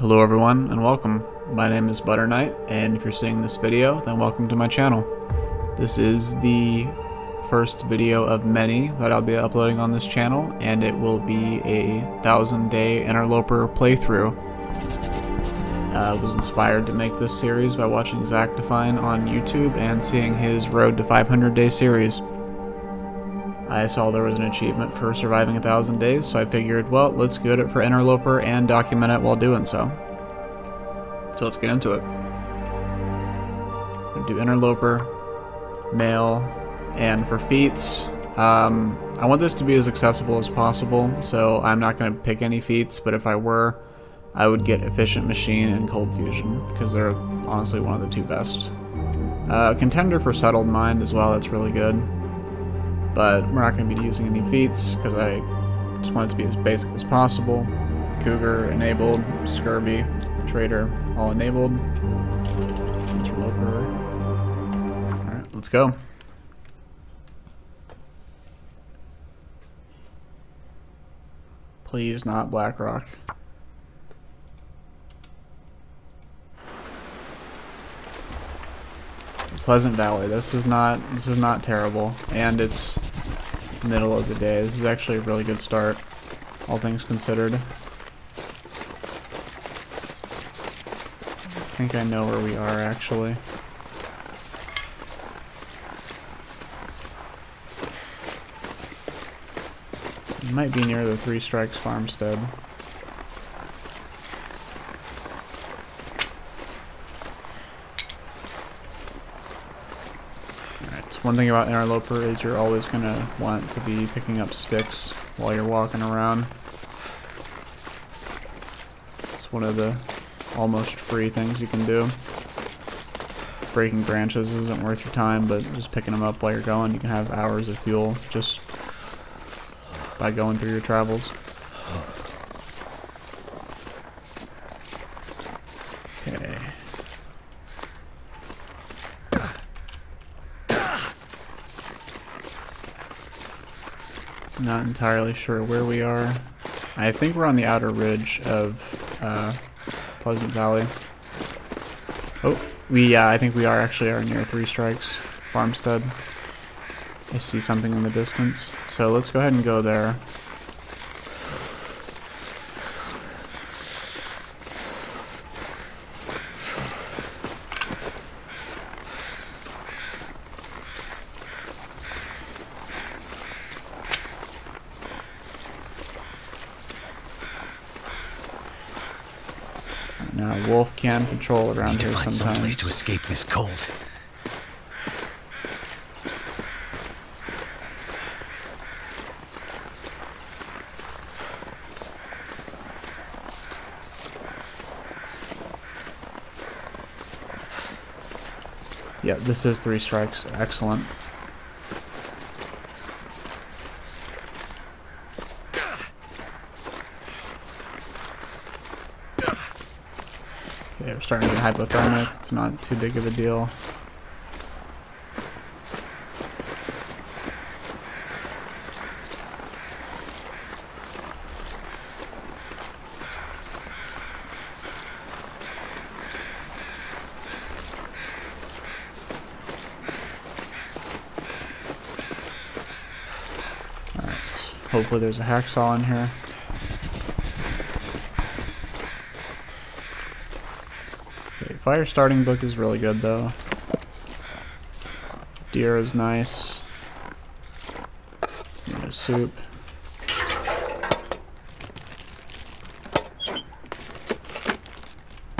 Hello everyone and welcome. My name is Butter Knight, and if you're seeing this video, then welcome to my channel. This is the first video of many that I'll be uploading on this channel, and it will be a 1000-day Interloper playthrough. I was inspired to make this series by watching Zach Define on YouTube and seeing his Road to 500 Day series. I saw there was an achievement for surviving 1,000 days, so I figured, well, let's get it for Interloper and document it while doing so. So let's get into it. I'm going to do Interloper, mail, and for feats, I want this to be as accessible as possible, so I'm not going to pick any feats, but if I were, I would get Efficient Machine and Cold Fusion, because they're honestly one of the two best. Contender for Settled Mind as well, that's really good. But we're not going to be using any feats because I just want it to be as basic as possible. Cougar enabled, Scurvy, Trader all enabled. Interloper. Alright, let's go. Please not BlackRock. Pleasant Valley. This is not terrible, and it's middle of the day. This is actually a really good start, all things considered. I think I know where we are actually. It might be near the Three Strikes farmstead. One thing about Interloper is you're always going to want to be picking up sticks while you're walking around. It's one of the almost free things you can do. Breaking branches isn't worth your time, but just picking them up while you're going, you can have hours of fuel just by going through your travels. Okay. Not entirely sure where we are. I think we're on the outer ridge of Pleasant Valley. Oh, I think we are near Three Strikes farmstead. I see something in the distance, so let's go ahead and go there. Now, wolf can patrol around here sometimes. Some place to escape this cold. Yeah, this is Three Strikes. Excellent. Okay, we're starting to get hypothermic. It's not too big of a deal. Alright, hopefully there's a hacksaw in here. Fire starting book is really good though. Deer is nice. Soup.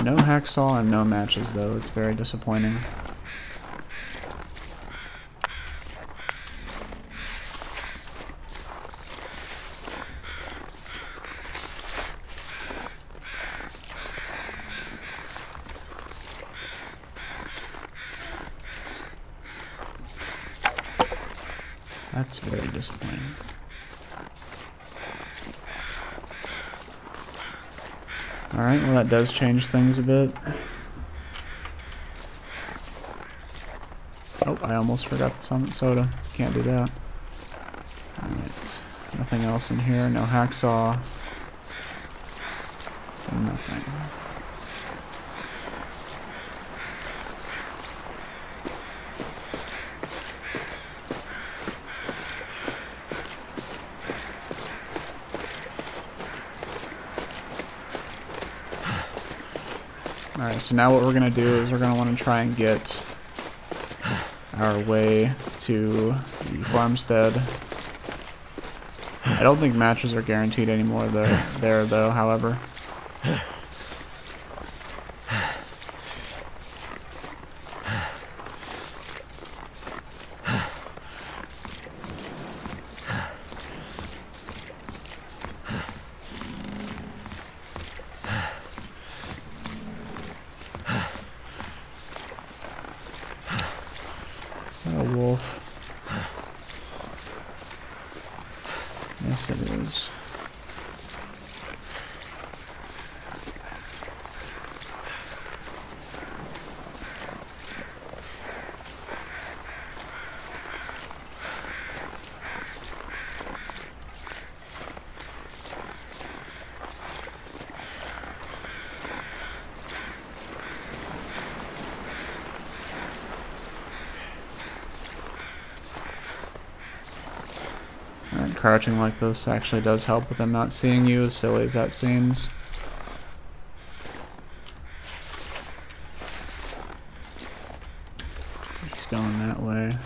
No hacksaw and no matches though. It's very disappointing. That's very disappointing. Alright, well that does change things a bit. Oh, I almost forgot the Summit Soda. Can't do that. Alright, nothing else in here, no hacksaw. nothing. Alright, so now what we're going to do is we're going to want to try and get our way to the farmstead. I don't think matches are guaranteed anymore there though, however. A wolf. Yes, it is. Crouching like this actually does help with them not seeing you, as silly as that seems. Just going that way.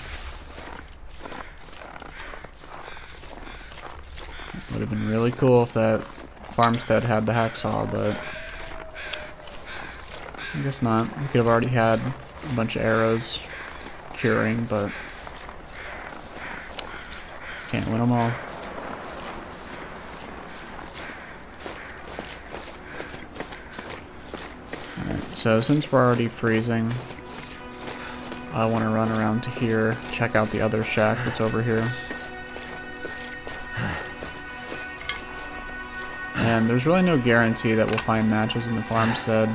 Would have been really cool if that farmstead had the hacksaw, but I guess not. We could have already had a bunch of arrows curing, but can't win them all. Alright, so since we're already freezing, I want to run around to here, check out the other shack that's over here. And there's really no guarantee that we'll find matches in the farmstead.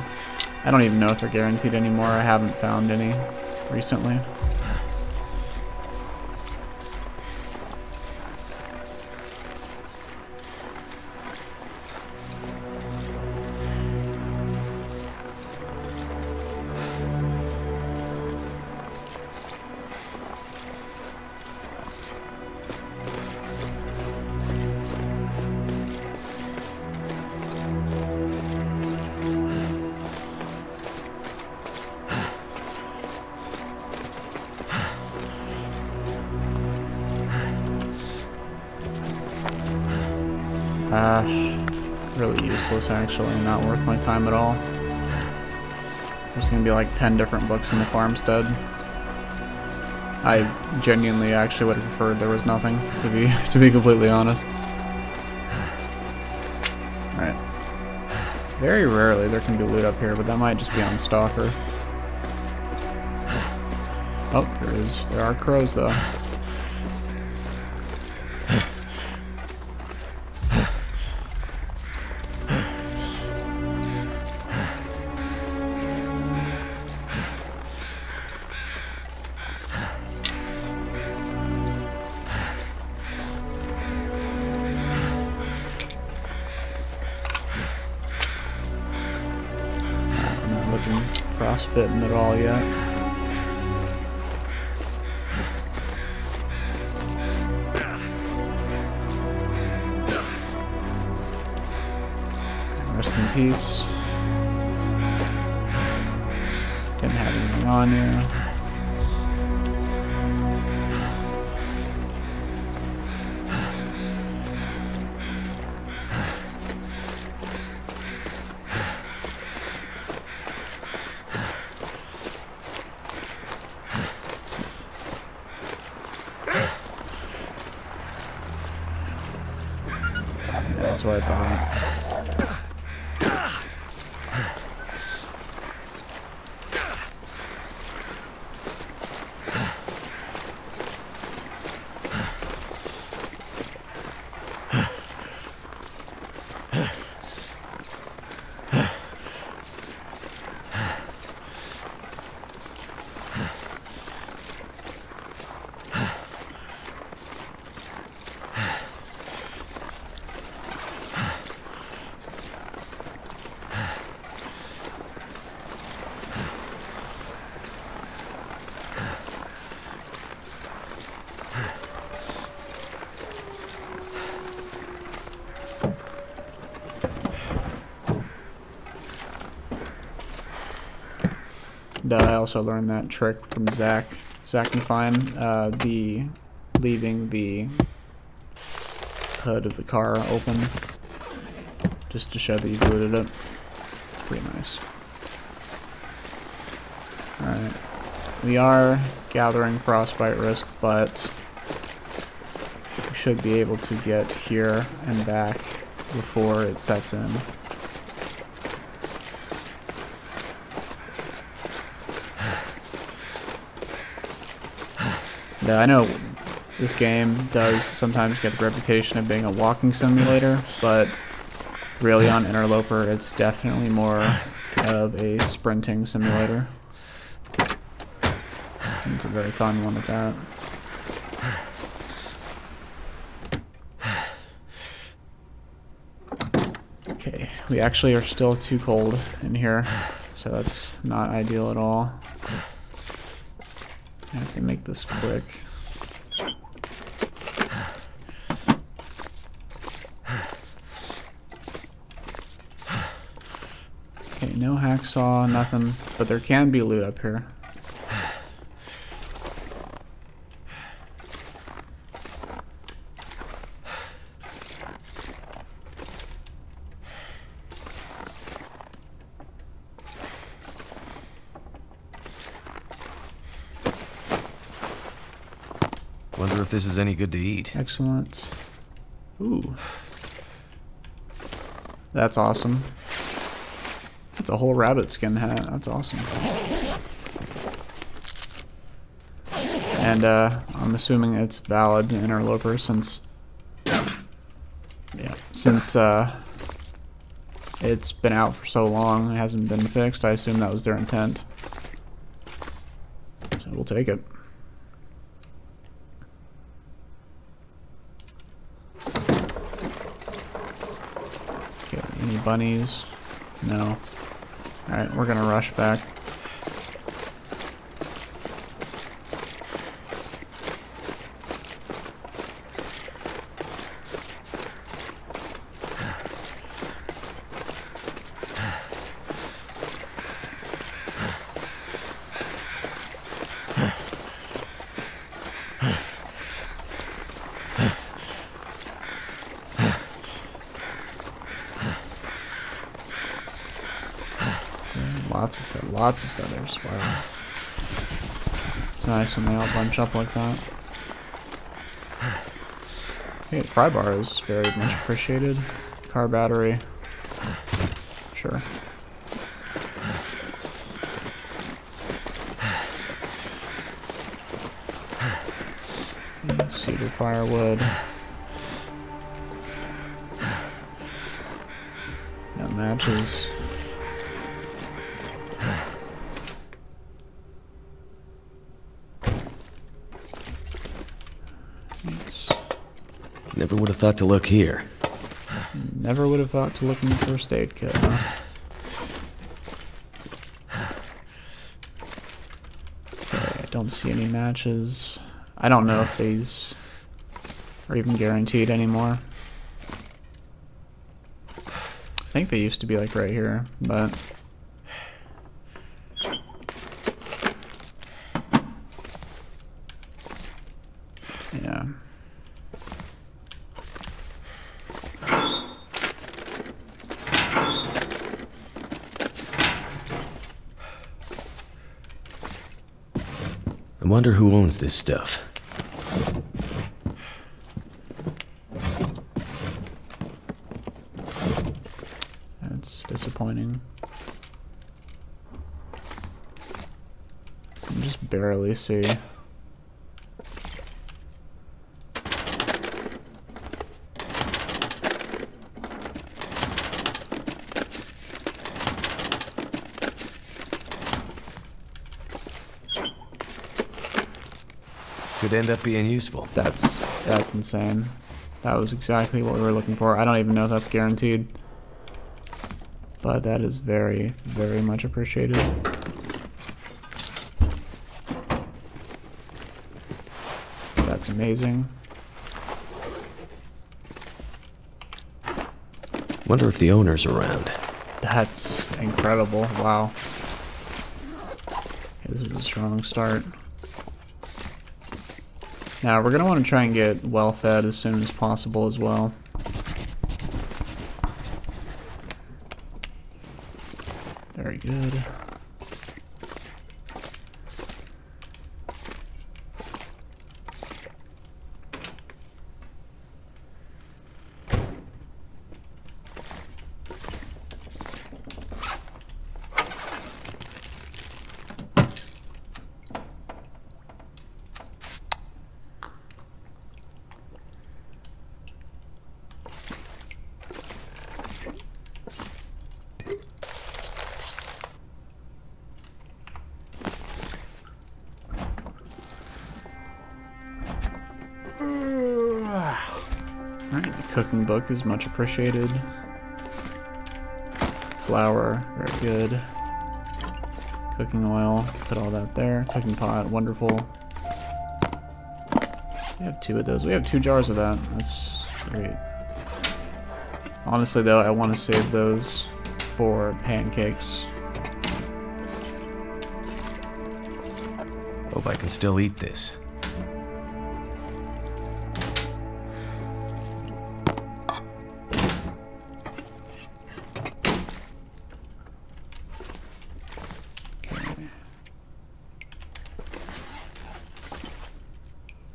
I don't even know if they're guaranteed anymore. I haven't found any recently. Really useless actually, not worth my time at all. There's gonna be like 10 different books in the farmstead. I genuinely actually would have preferred there was nothing, to be completely honest. Alright. Very rarely there can be loot up here, but that might just be on Stalker. Oh, there are crows though. Frostbitten at all yet. Rest in peace. Didn't have anything on you. That's what I thought. And I also learned that trick from Zach and Fine, leaving the hood of the car open just to show that you've looted it. It's pretty nice. Alright. We are gathering frostbite risk, but we should be able to get here and back before it sets in. Yeah, I know this game does sometimes get the reputation of being a walking simulator, but really on Interloper it's definitely more of a sprinting simulator. And it's a very fun one at that. Okay, we actually are still too cold in here, so that's not ideal at all. I have to make this quick. Okay, no hacksaw, nothing, but there can be loot up here. Wonder if this is any good to eat. Excellent. Ooh. That's awesome. That's a whole rabbit skin hat. That's awesome. And I'm assuming it's valid in Interloper since it's been out for so long, it hasn't been fixed. I assume that was their intent. So we'll take it. Okay, any bunnies? No. Alright, we're gonna rush back. Lots of feathers. Wow. It's nice when they all bunch up like that. Okay, pry bar is very much appreciated. Car battery. Sure. Cedar firewood. No matches. Never would have thought to look here. Never would have thought to look in the first aid kit, huh? Okay, I don't see any matches. I don't know if these are even guaranteed anymore. I think they used to be like right here, but... yeah. I wonder who owns this stuff. That's disappointing. I can just barely see. Could end up being useful. That's insane. That was exactly what we were looking for. I don't even know if that's guaranteed. But that is very, very much appreciated. That's amazing. Wonder if the owner's around. That's incredible. Wow. This is a strong start. Now we're gonna want to try and get well fed as soon as possible as well. Very good. Alright, the cooking book is much appreciated. Flour, very good. Cooking oil, put all that there. Cooking pot, wonderful. We have 2 of those. We have 2 jars of that. That's great. Honestly though, I want to save those for pancakes. Hope I can still eat this.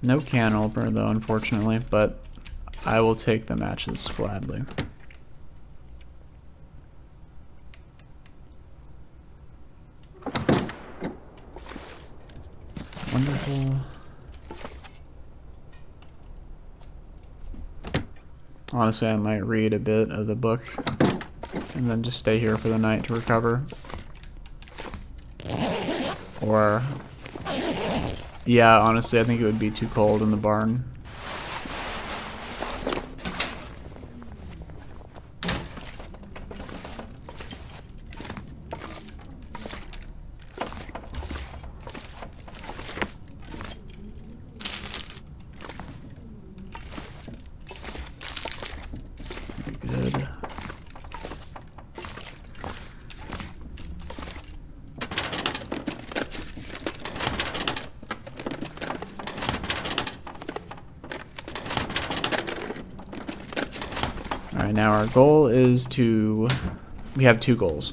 No can opener though, unfortunately, but I will take the matches gladly. Wonderful. Honestly, I might read a bit of the book and then just stay here for the night to recover. Or yeah, honestly, I think it would be too cold in the barn. Very good. Alright, now our goal is to... We have 2 goals.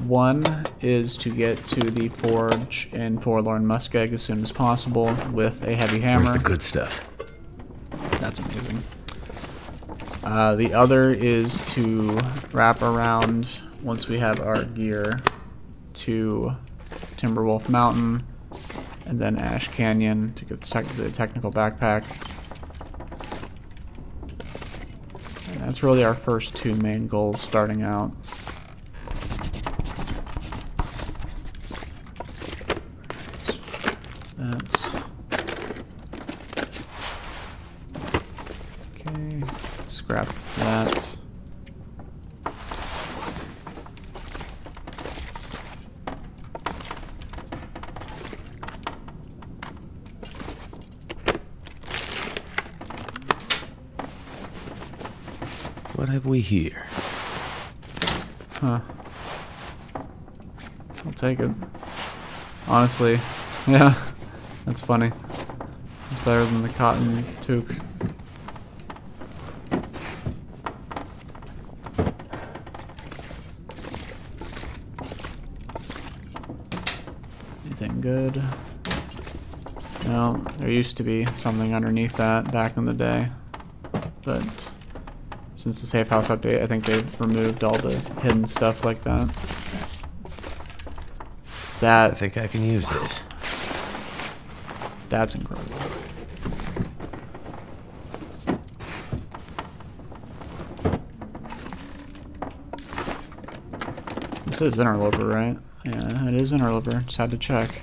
One is to get to the forge in Forlorn Muskeg as soon as possible with a heavy hammer. Where's the good stuff? That's amazing. The other is to wrap around, once we have our gear, to Timberwolf Mountain, and then Ash Canyon to get the technical backpack. And that's really our first 2 main goals starting out. That's... Okay, scrap that. What have we here? Huh. I'll take it. Honestly, yeah, that's funny. It's better than the cotton toque. Anything good? No, there used to be something underneath that back in the day, but since the safe house update, I think they've removed all the hidden stuff like that. I think I can use this. That's incredible. This is Interloper, right? Yeah, it is Interloper. Just had to check.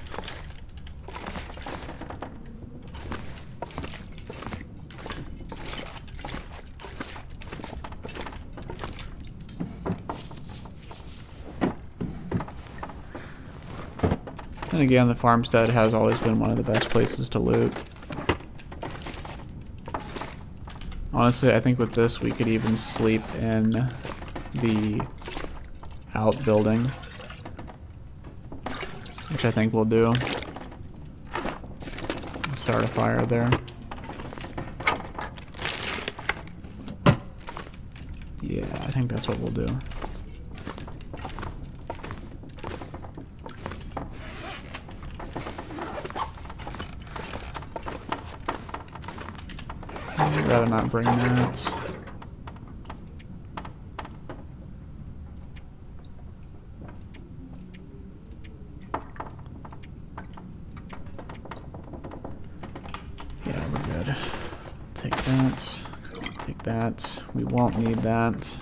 And again, the farmstead has always been one of the best places to loot. Honestly, I think with this we could even sleep in the outbuilding. which I think we'll do. Start a fire there. Yeah, I think that's what we'll do. I'd rather not bring that. Yeah, we're good. Take that. Take that. We won't need that.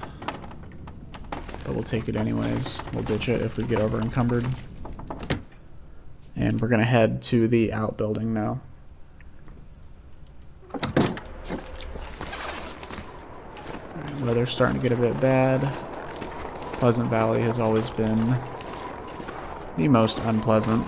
But we'll take it anyways. We'll ditch it if we get over encumbered. And we're gonna head to the outbuilding now. Weather's starting to get a bit bad. Pleasant Valley has always been the most unpleasant.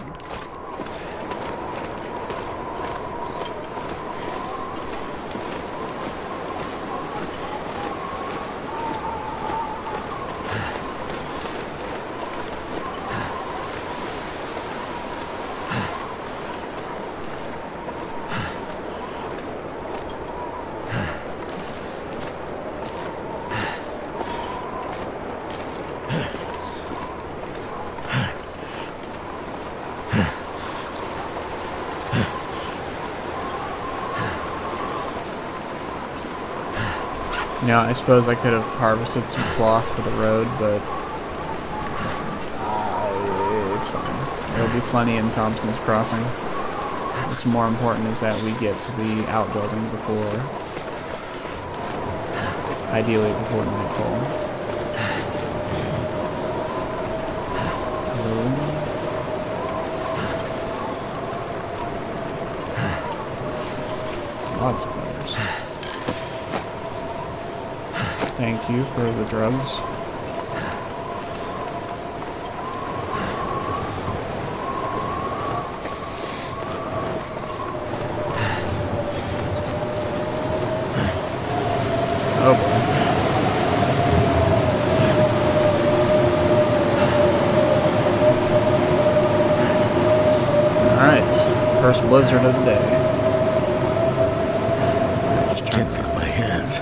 You know, I suppose I could have harvested some cloth for the road, but it's fine. There'll be plenty in Thompson's Crossing. What's more important is that we get to the outbuilding before, ideally before nightfall. Lots of others. Thank you for the drugs. Oh boy. Alright, first blizzard of the day. Can't feel my hands.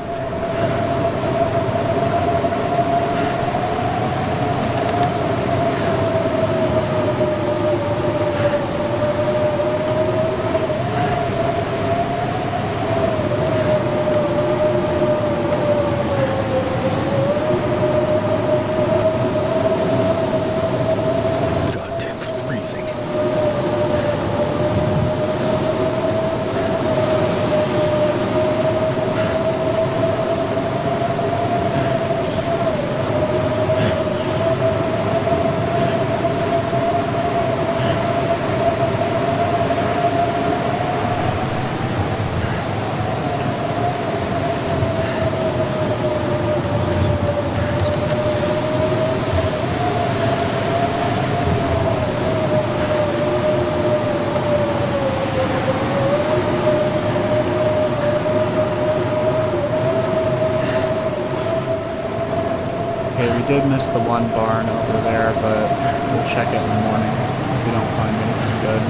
We did miss the one barn over there, but we'll check it in the morning if we don't find anything good.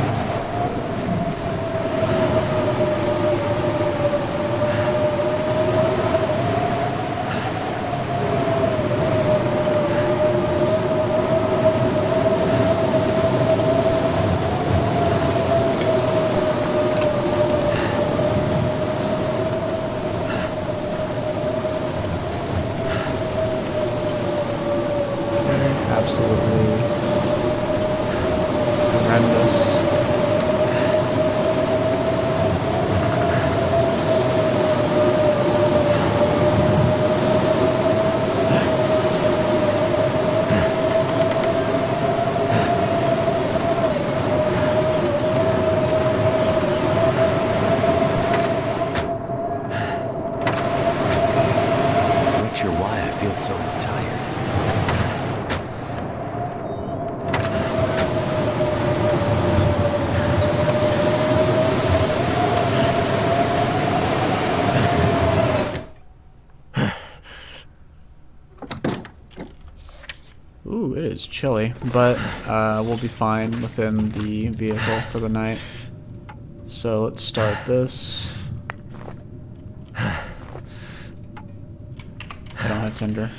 Absolutely horrendous. Not sure why I feel so tired. Ooh, it is chilly, but we'll be fine within the vehicle for the night. So let's start this. I don't have tinder.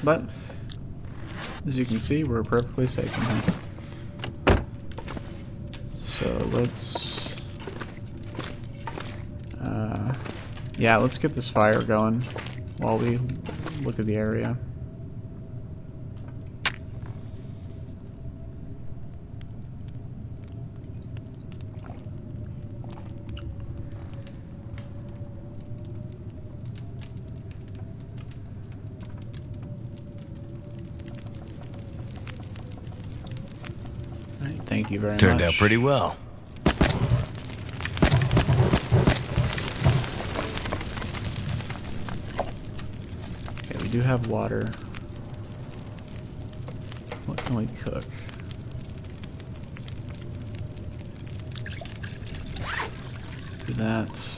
But, as you can see, we're perfectly safe in here. So let's... yeah, let's get this fire going while we look at the area. Thank you very much. Turned out pretty well. Okay, we do have water. What can we cook? Do that.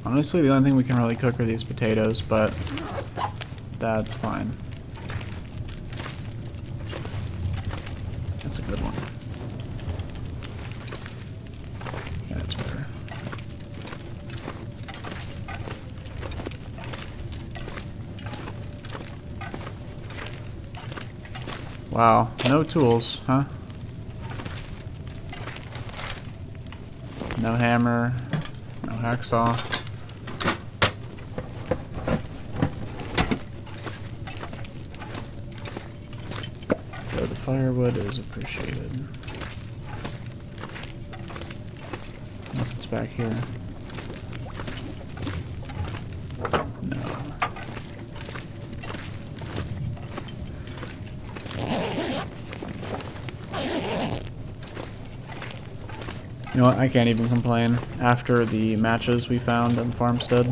Honestly, the only thing we can really cook are these potatoes, but that's fine. That's a good one. Yeah, that's better. Wow, no tools, huh? No hammer, no hacksaw. Though the firewood is appreciated. Unless it's back here. No. You know what, I can't even complain after the matches we found on the farmstead.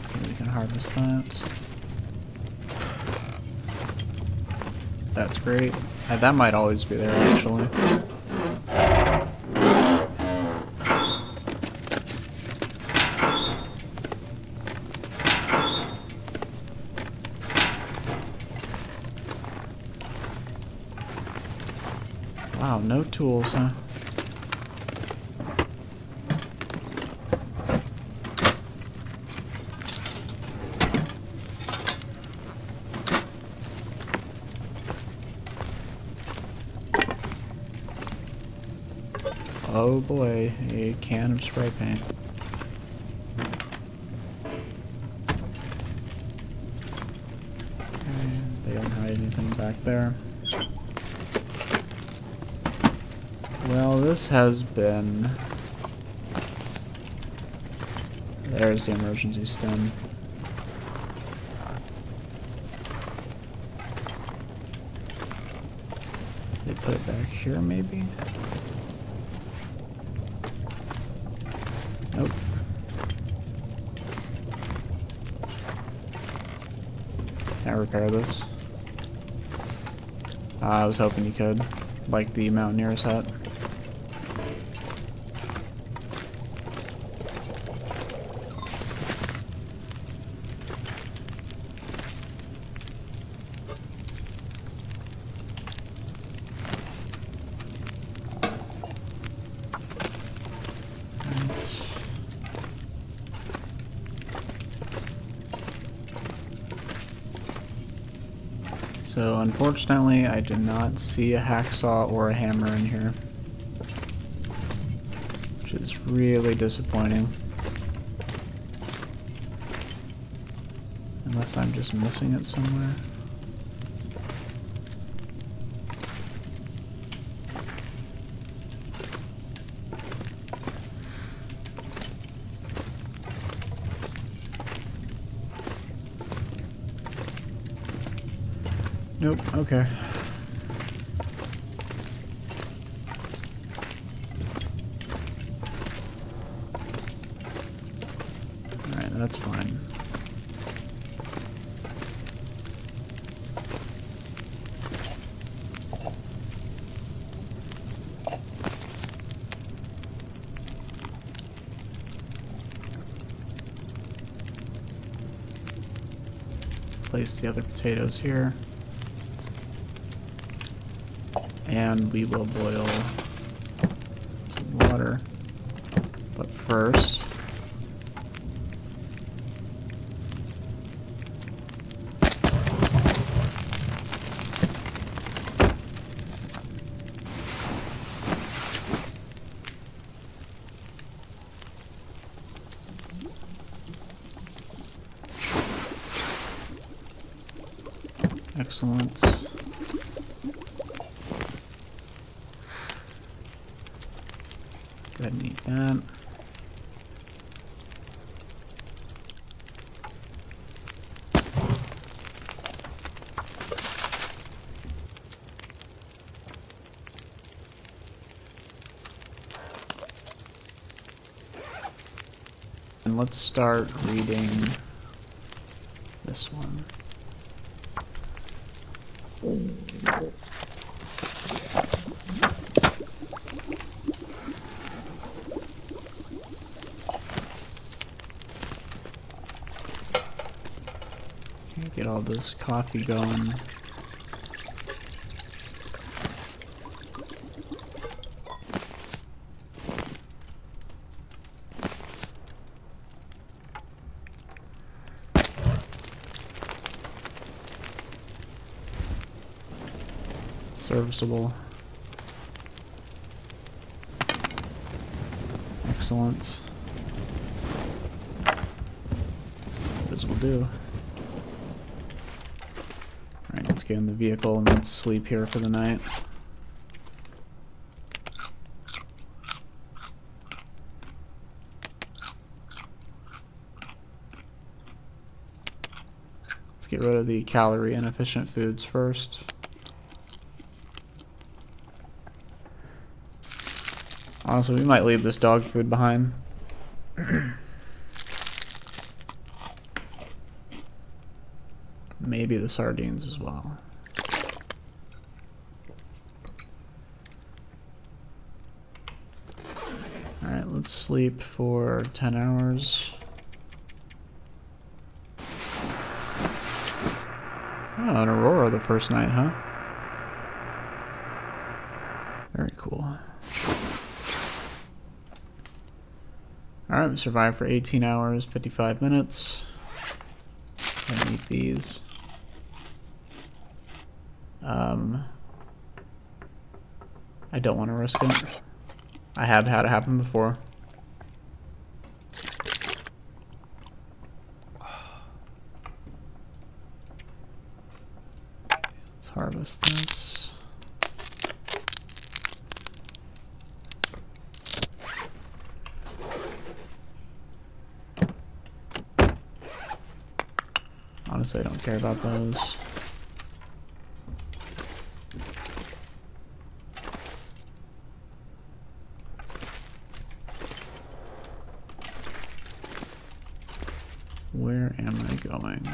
Okay, we can harvest that. That's great. That might always be there, actually. Wow, no tools, huh? Oh boy, a can of spray paint. Okay, they don't hide anything back there. Well, this has been... There's the emergency stem. They put it back here, maybe? Nope. Can't repair this. I was hoping you could, like the Mountaineer's hut. So unfortunately, I did not see a hacksaw or a hammer in here, which is really disappointing. Unless I'm just missing it somewhere. Nope, okay. Alright, that's fine. Place the other potatoes here. And we will boil some water. But first, excellent. Go ahead and eat that. And let's start reading this one. Get all this coffee going. Serviceable. Excellent. As we'll do. Alright, let's get in the vehicle and let's sleep here for the night. Let's get rid of the calorie inefficient foods first. Honestly, we might leave this dog food behind. Maybe the sardines as well. Alright, let's sleep for 10 hours. Oh, an aurora the first night, huh? Very cool. Alright, we survived for 18 hours, 55 minutes. Gonna eat these. I don't want to risk it. I have had it happen before. Let's harvest this. Honestly, I don't care about those. Where am I going?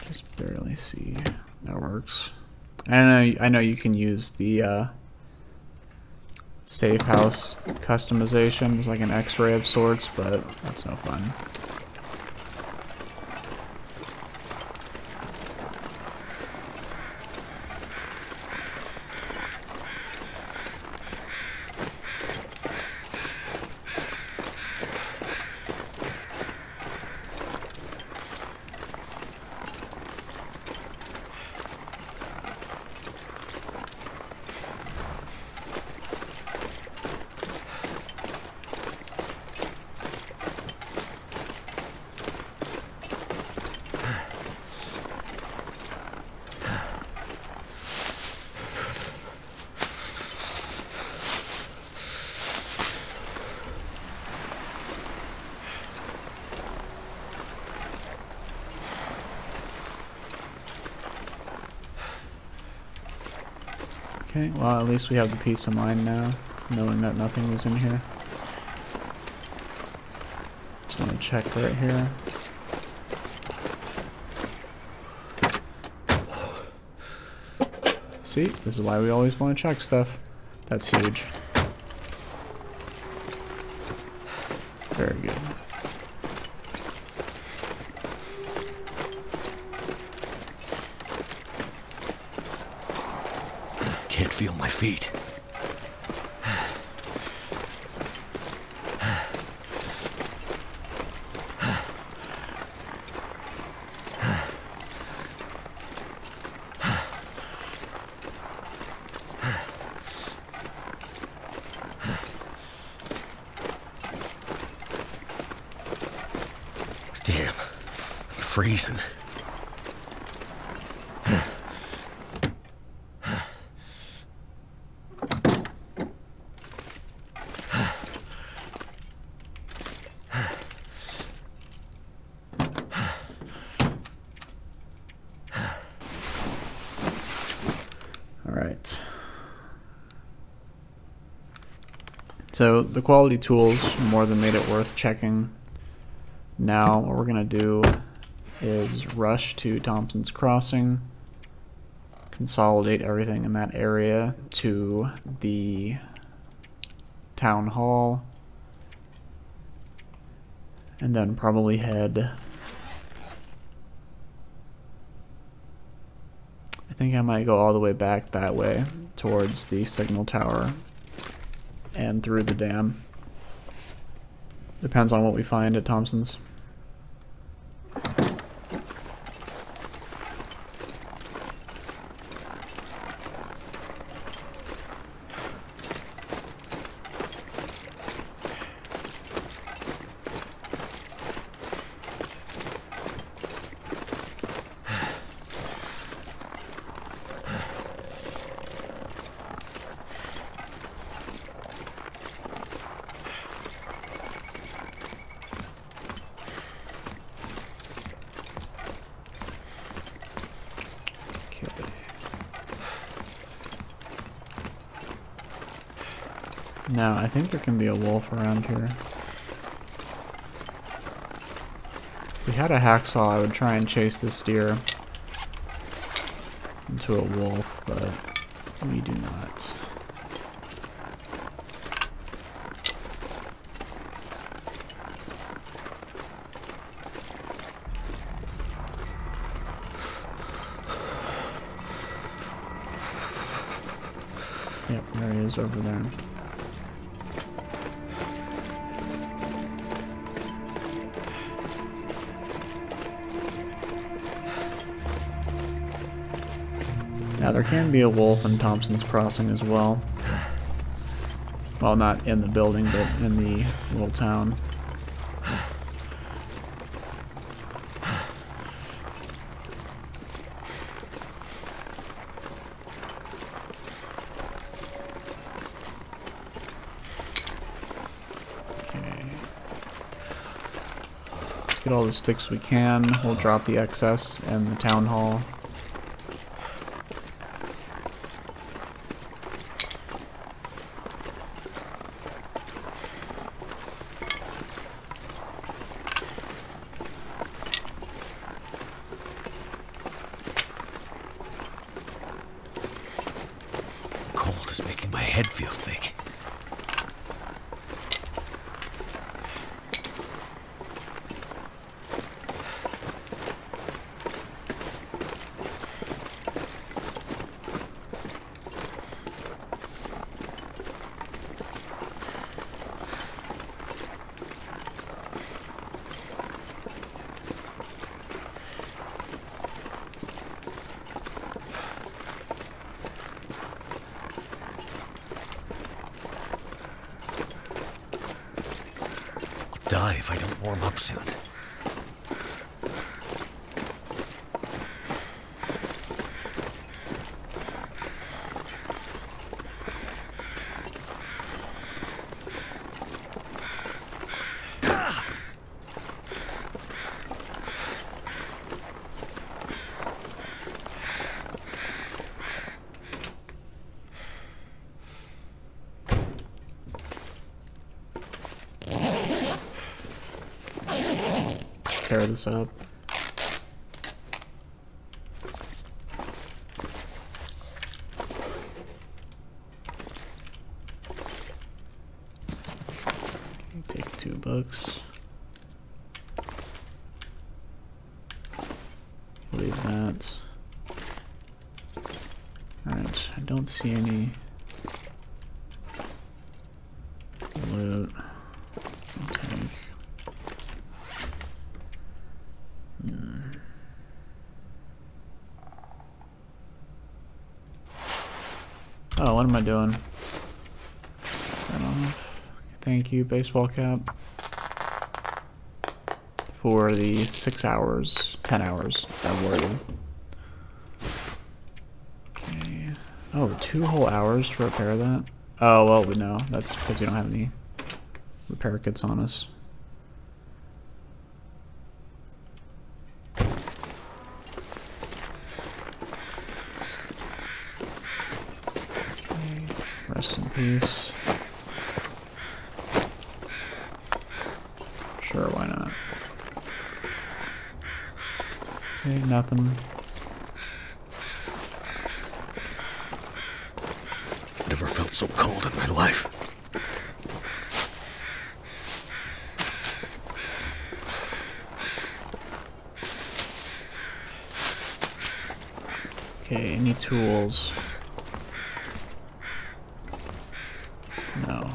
Just barely see. That works. I know you can use the safe house customization as like an X-ray of sorts, but that's no fun. Okay, well at least we have the peace of mind now, knowing that nothing was in here. Just want to check right here. See, this is why we always want to check stuff. That's huge. Very good. Can't feel my feet. Damn, I'm freezing. Alright. So the quality tools more than made it worth checking. Now what we're going to do is rush to Thompson's Crossing, consolidate everything in that area to the town hall, and then probably head... I think I might go all the way back that way towards the signal tower and through the dam. Depends on what we find at Thompson's. Now, I think there can be a wolf around here. If we had a hacksaw, I would try and chase this deer into a wolf, but we do not. Yep, there he is over there. Now there can be a wolf in Thompson's Crossing as well. Well, not in the building, but in the little town. Okay. Let's get all the sticks we can. We'll drop the excess in the town hall. Cold is making my head feel thick. Die if I don't warm up soon. repair this up. Take 2 books. Leave that. Alright, I don't see any loot. I'll take. Oh, what am I doing? Turn off. Thank you, baseball cap. For the 6 hours, 10 hours of wording. Okay. Oh, 2 whole hours to repair that? Oh, well, we know. That's because we don't have any repair kits on us. Okay. Rest in peace. Sure, why not? Okay, nothing. Never felt so cold in my life. Okay, any tools? No.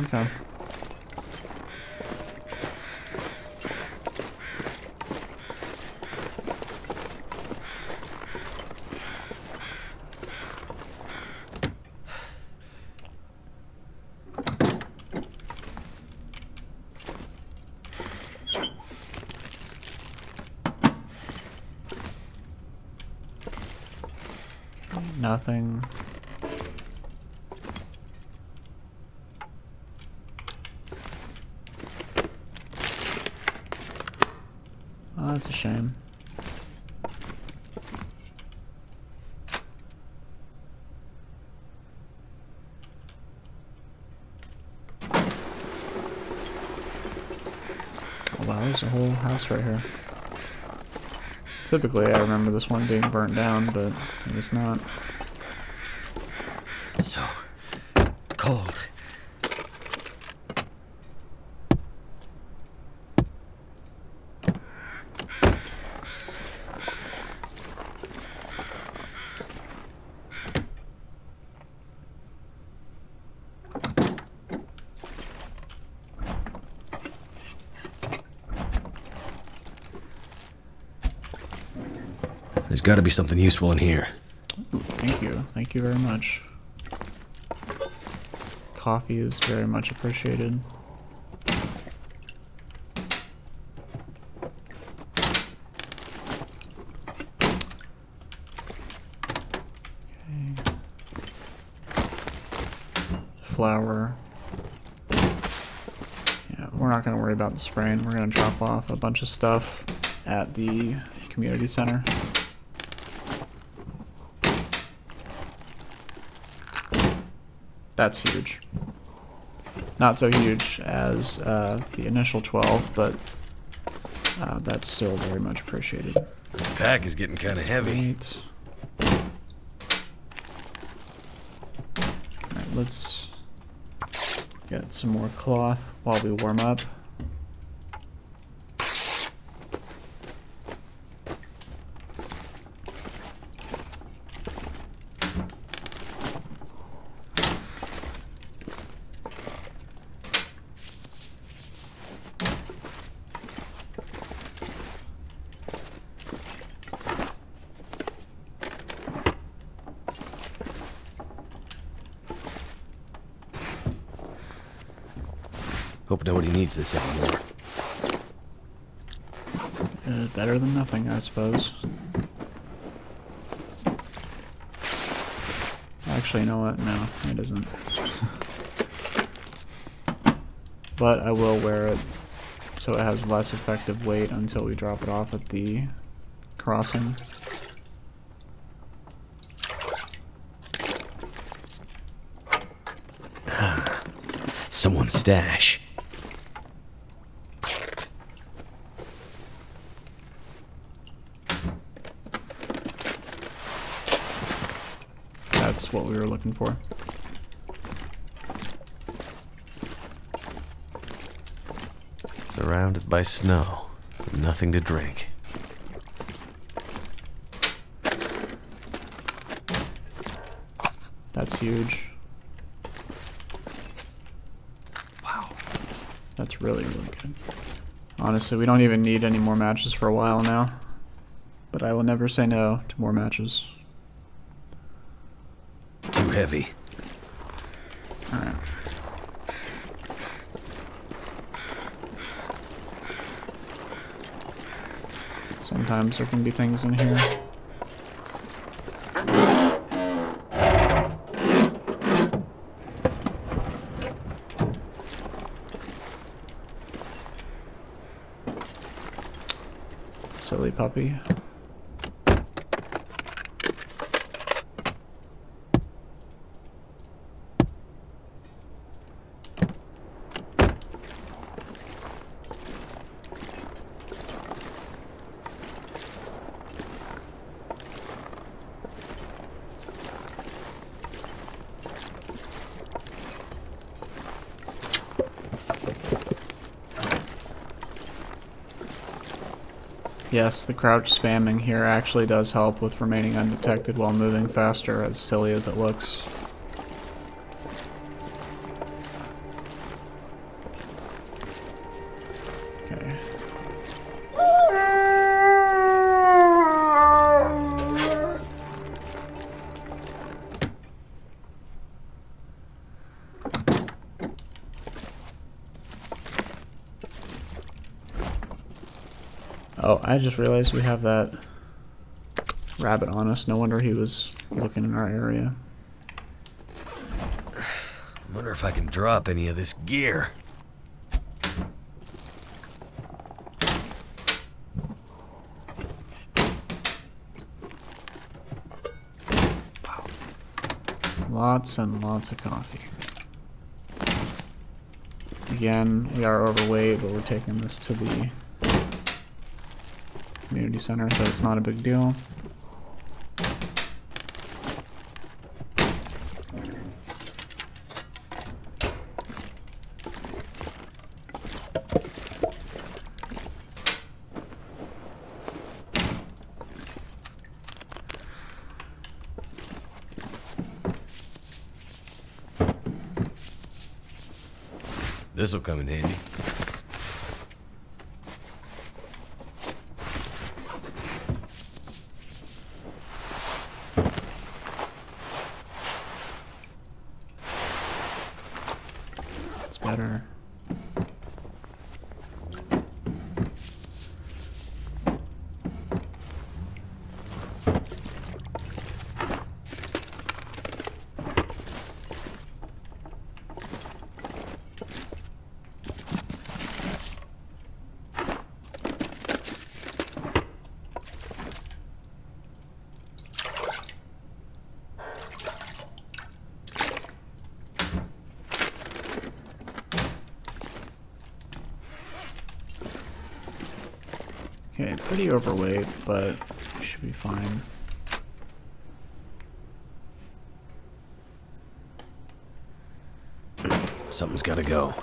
Okay. Nothing. Oh, that's a shame. Oh wow, there's a whole house right here. Typically, I remember this one being burnt down, but I guess not. So cold. There's got to be something useful in here. Ooh, thank you. Thank you very much. Coffee is very much appreciated. Okay. Flour. Yeah, we're not going to worry about the spraying. We're going to drop off a bunch of stuff at the community center. That's huge. Not so huge as the initial 12, but that's still very much appreciated. This pack is getting kind of heavy. Alright, let's get some more cloth while we warm up. Hope nobody needs this anymore. Better than nothing, I suppose. Actually, you know what? No, it isn't. But I will wear it so it has less effective weight until we drop it off at the crossing. someone's stash. That's what we were looking for. Surrounded by snow, with nothing to drink. That's huge. Wow. That's really, really good. Honestly, we don't even need any more matches for a while now. But I will never say no to more matches. Too heavy. Alright. Sometimes there can be things in here. Silly puppy. Yes, the crouch spamming here actually does help with remaining undetected while moving faster, as silly as it looks. Okay. Oh, I just realized we have that rabbit on us. No wonder he was looking in our area. I wonder if I can drop any of this gear. Wow. Lots and lots of coffee. Again, we are overweight, but we're taking this to the community center, so it's not a big deal. This'll come in handy. It's better. Okay, pretty overweight, but we should be fine. Something's gotta go.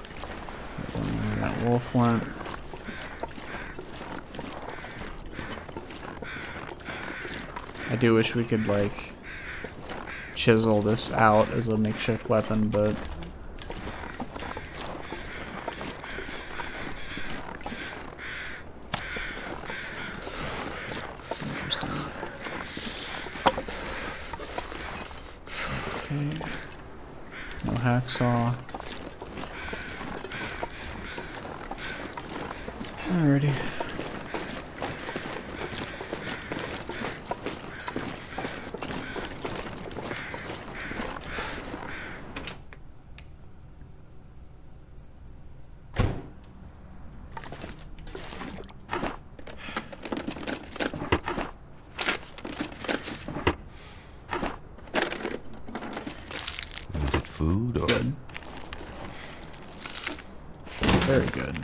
That wolf went. I do wish we could, like, chisel this out as a makeshift weapon, but interesting. Okay. No hacksaw. Alrighty. Is it food or? Good. Very good.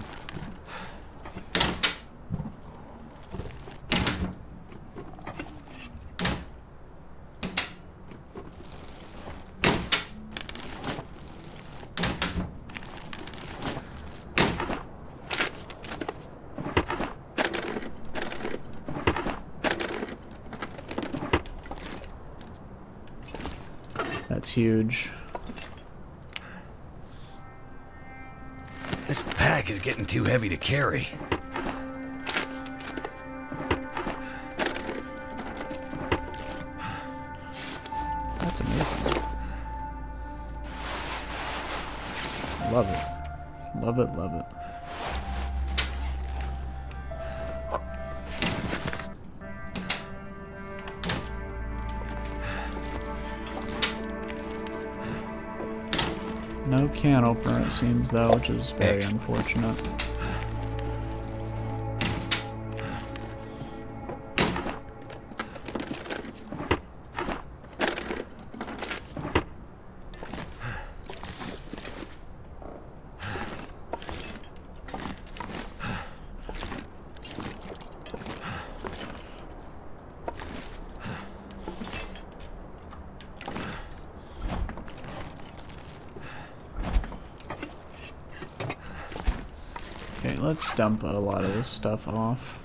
That's huge. This pack is getting too heavy to carry. That's amazing. Love it. Love it, love it. No can opener, it seems, though, which is very unfortunate. Okay, let's dump a lot of this stuff off.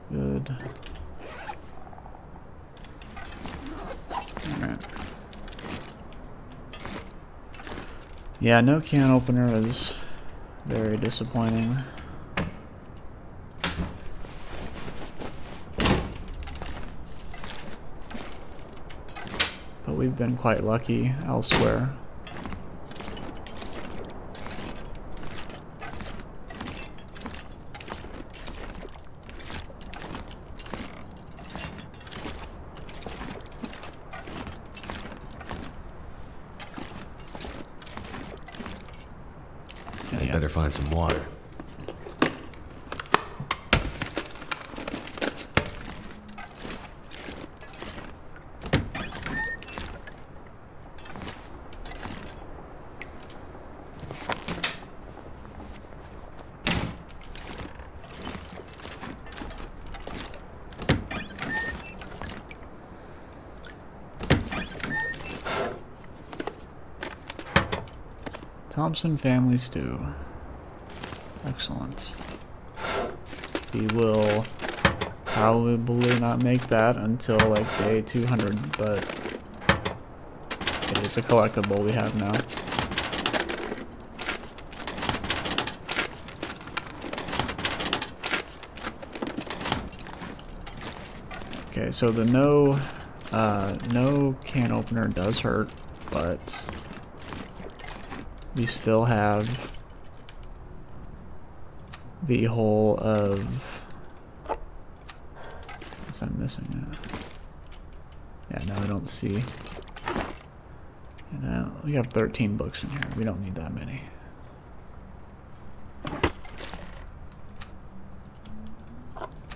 Good. Alright. Yeah, no can opener is very disappointing. But we've been quite lucky elsewhere. I better find some water. Thompson family stew. Excellent. We will probably not make that until like day 200, but it is a collectible we have now. Okay, so the no can opener does hurt, but we still have the whole of... What's I'm missing? Yeah, no, I don't see. Yeah, we have 13 books in here. We don't need that many.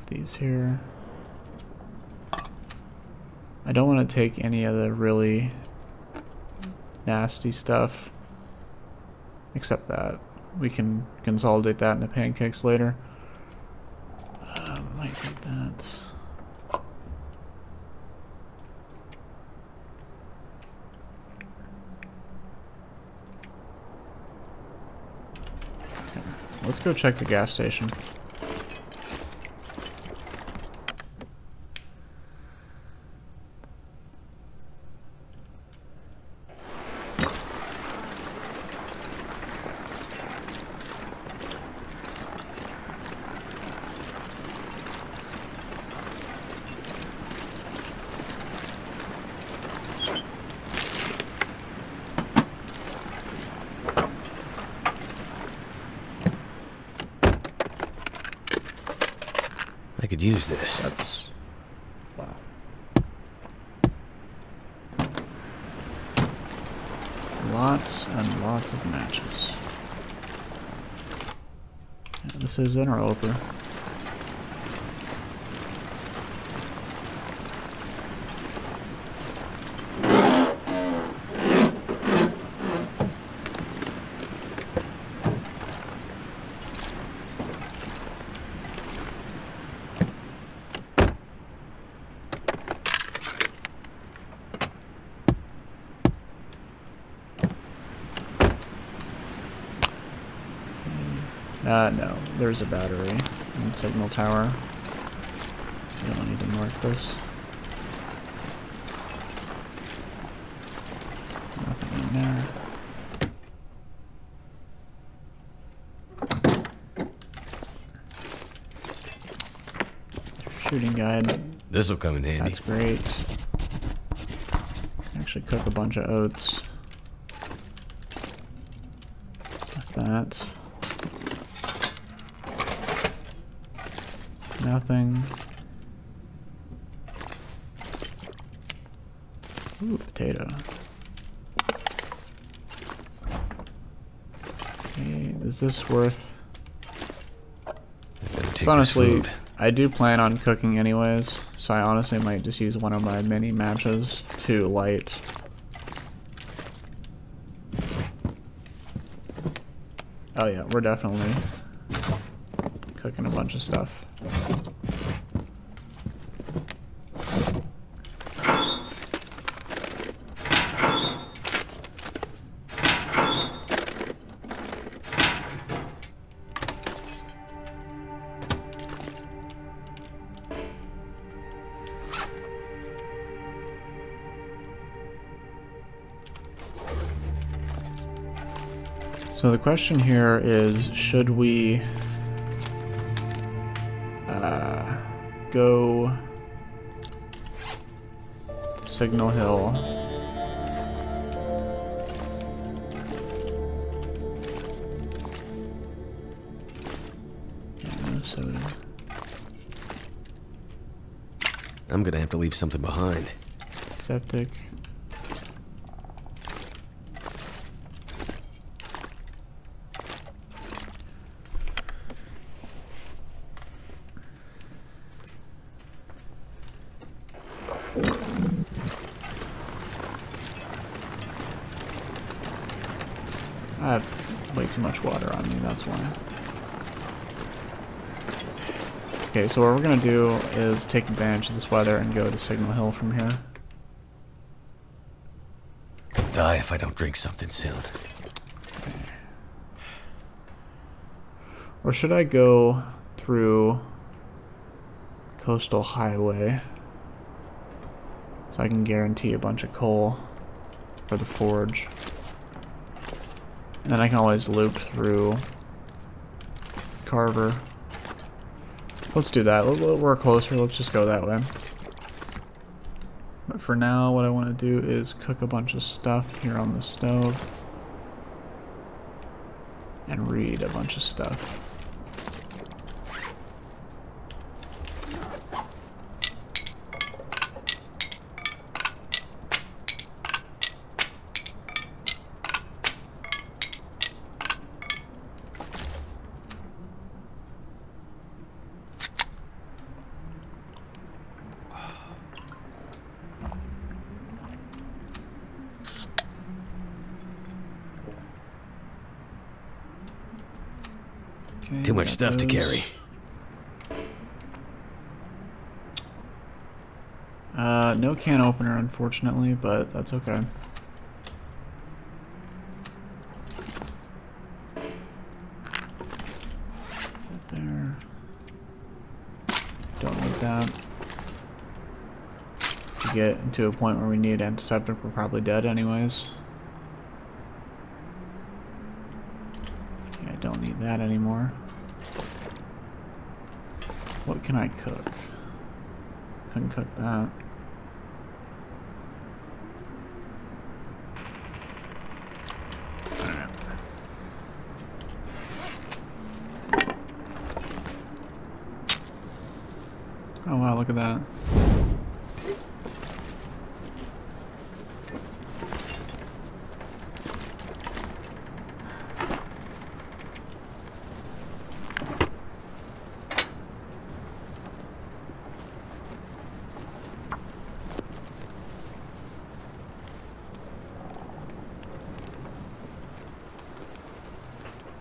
These here. I don't want to take any of the really nasty stuff. Except that. We can consolidate that into pancakes later. Might take that. Okay. Let's go check the gas station. I could use this. That's... wow. Lots and lots of matches. Yeah, this is Interloper. No, there's a battery in the signal tower. We don't need to mark this. Nothing in there. Shooting guide. This'll come in handy. That's great. Actually cook a bunch of oats. Like that. Nothing. Ooh, potato. Okay, is this worth... So honestly, I do plan on cooking anyways, so I honestly might just use one of my mini matches to light. Oh yeah, we're definitely cooking a bunch of stuff. So the question here is, should we go to Signal Hill? Yeah, no soda. I'm gonna have to leave something behind. Septic. I have way too much water on me, that's why. Okay, so what we're gonna do is take advantage of this weather and go to Signal Hill from here. Die if I don't drink something soon. Okay. Or should I go through Coastal Highway so I can guarantee a bunch of coal for the forge? And then I can always loop through Carver. Let's do that. We're closer. Let's just go that way. But for now, what I want to do is cook a bunch of stuff here on the stove. And read a bunch of stuff. Okay, Too much stuff to carry. No can opener, unfortunately, but that's okay. Right there. Don't need that. To get into a point where we need antiseptic, we're probably dead anyways. Okay, I don't need that anymore. What can I cook? Couldn't cook that. Oh wow, look at that.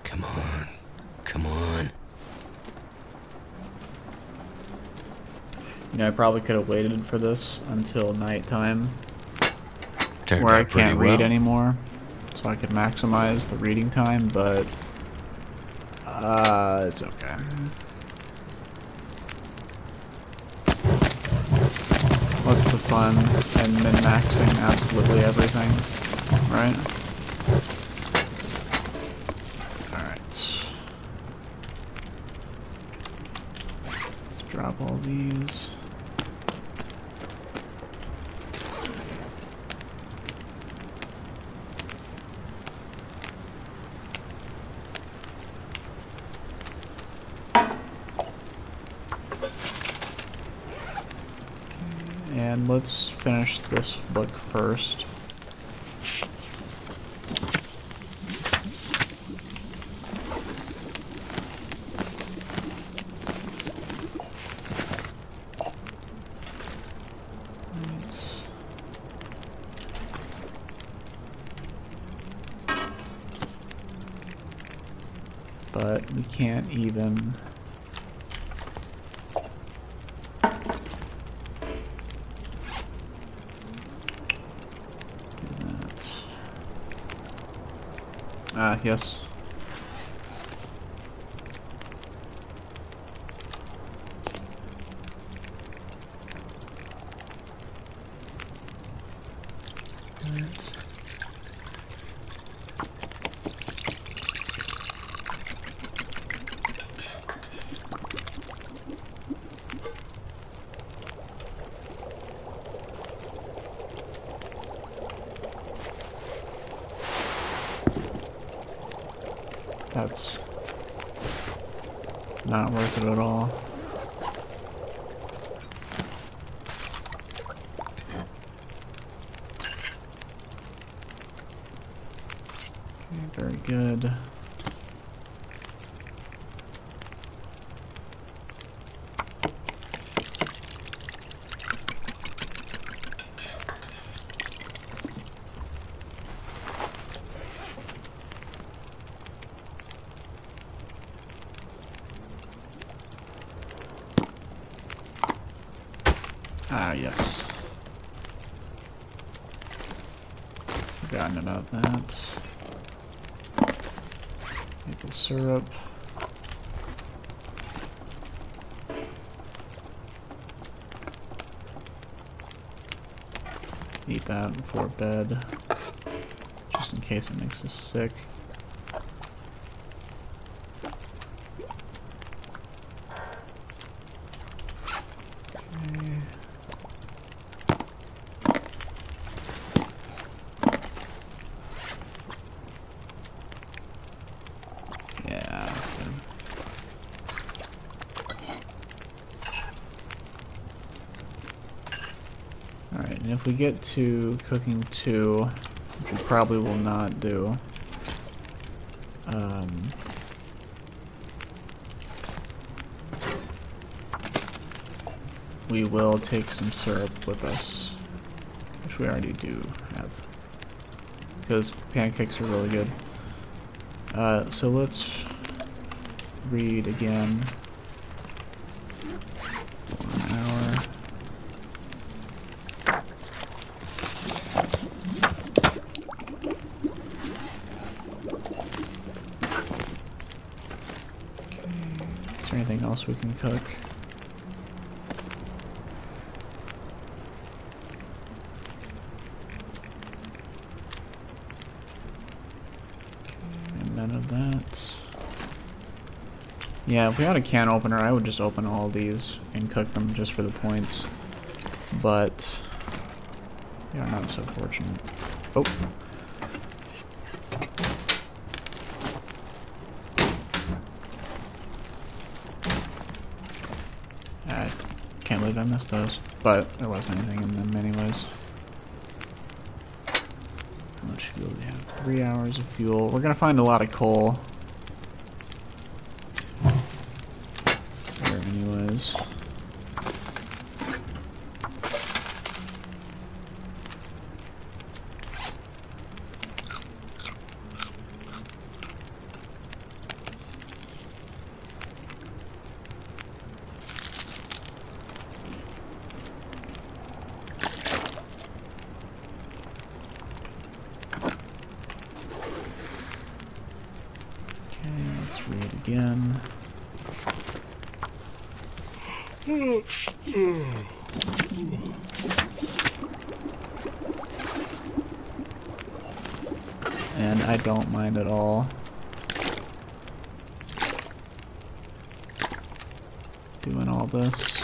Come on. Come on. You know, I probably could have waited for this until nighttime, Turned where I out pretty can't read well. anymore, so I could maximize the reading time, but it's okay. What's the fun in min-maxing absolutely everything, right? Alright. Let's drop all these. And let's finish this book first. Right. But we can't even... yes. That's not worth it at all. Okay, very good. Ah, yes. Forgotten about that. Maple syrup. Eat that before bed, just in case it makes us sick. Okay. Yeah, that's good. Alright, and if we get to cooking 2, which we probably will not do, we will take some syrup with us, which we already do have, because pancakes are really good. So let's read again. 1 hour. Okay. Is there anything else we can cook? None of that. Yeah, if we had a can opener, I would just open all these and cook them just for the points. But we are not so fortunate. Oh. I can't believe I missed those. But there wasn't anything in them anyways. How much fuel do we have? 3 hours of fuel. We're gonna find a lot of coal. There anyways. Let's read again. And I don't mind at all doing all this.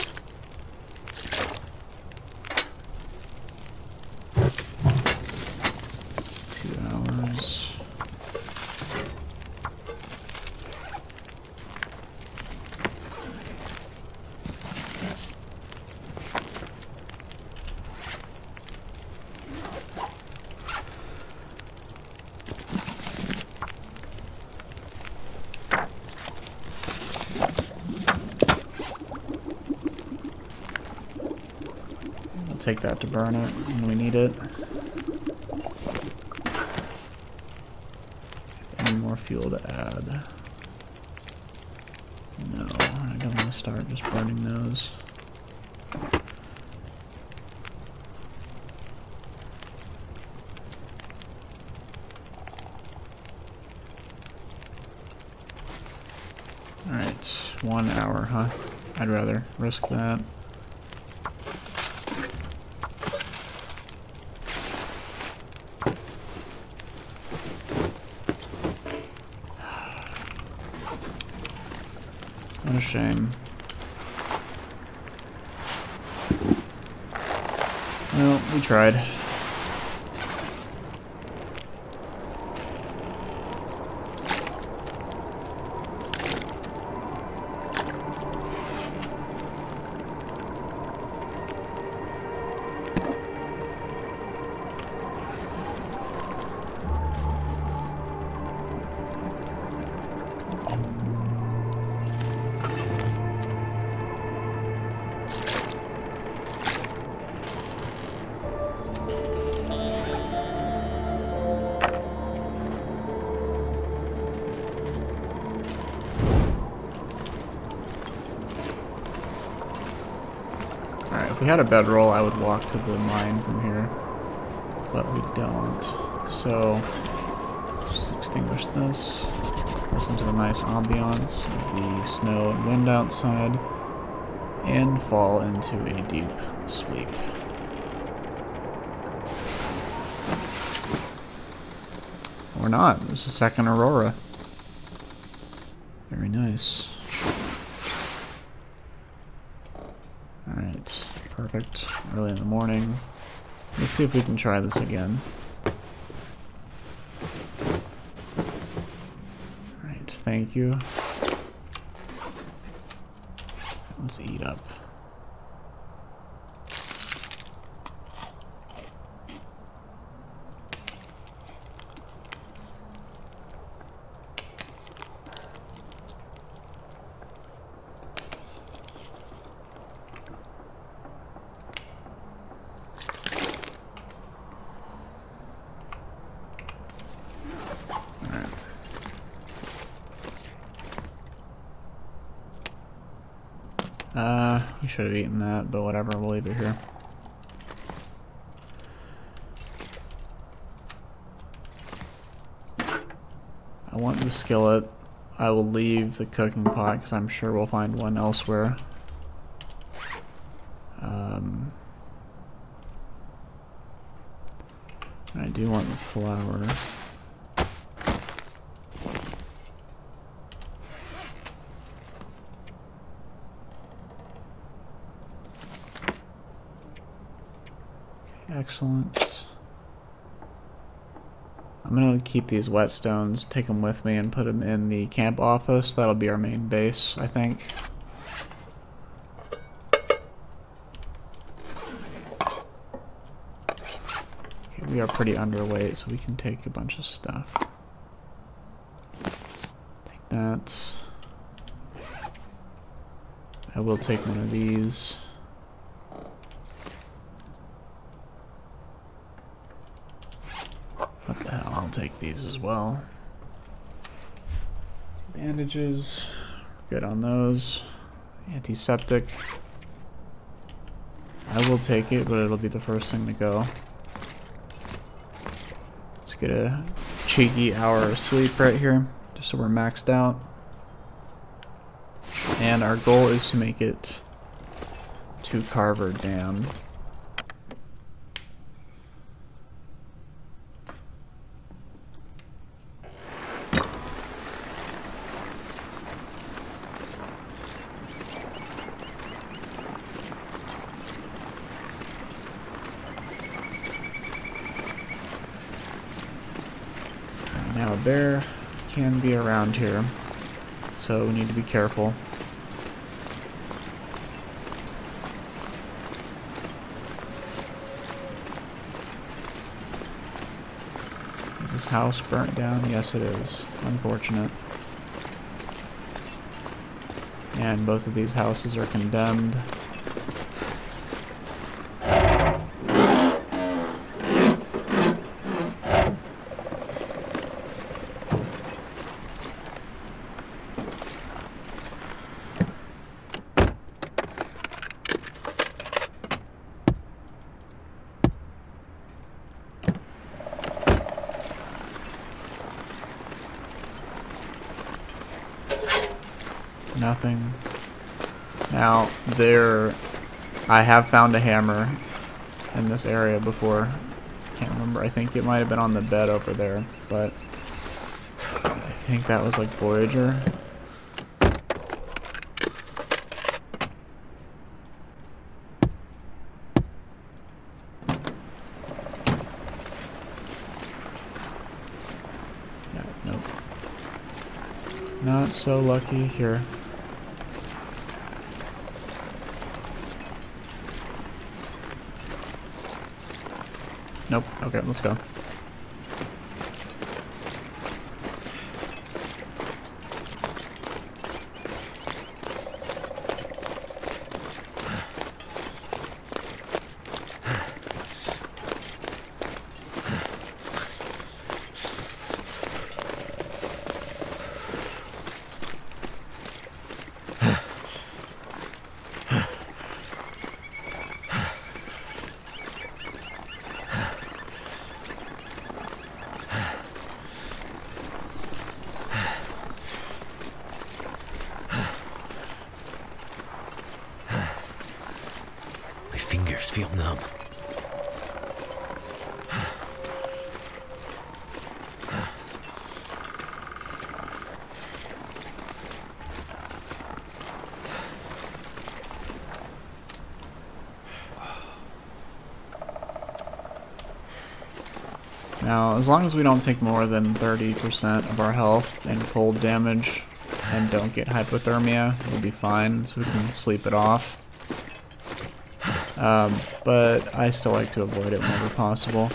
Take that to burn it when we need it. Any more fuel to add? No, I don't want to start just burning those. Alright, 1 hour, huh? I'd rather risk that. What a shame. Well, we tried. If we had a bedroll, I would walk to the mine from here, but we don't. So, just extinguish this, listen to the nice ambiance of the snow and wind outside, and fall into a deep sleep. Or not, there's a second aurora. Very nice. Alright. Perfect. Early in the morning. Let's see if we can try this again. Alright, thank you. Let's eat up. We should have eaten that, but whatever, we'll leave it here. I want the skillet. I will leave the cooking pot because I'm sure we'll find one elsewhere. I do want the flour. Excellent. I'm gonna keep these whetstones, take them with me, and put them in the camp office. That'll be our main base, I think. we are pretty underweight, so we can take a bunch of stuff. Take that. I will take one of these. What the hell, I'll take these as well. Bandages, good on those. Antiseptic. I will take it, but it'll be the first thing to go. Let's get a cheeky hour of sleep right here, just so we're maxed out. And our goal is to make it to Carver Dam. Now a bear can be around here, so we need to be careful. Is this house burnt down? Yes, it is. Unfortunate. And both of these houses are condemned. Nothing. Now, I have found a hammer in this area before. Can't remember. I think it might have been on the bed over there, but I think that was like Voyager. Yeah, nope. Not so lucky here. Nope. Okay, let's go. Fingers feel numb. Now, as long as we don't take more than 30% of our health in cold damage and don't get hypothermia, we'll be fine, so we can sleep it off. But I still like to avoid it whenever possible,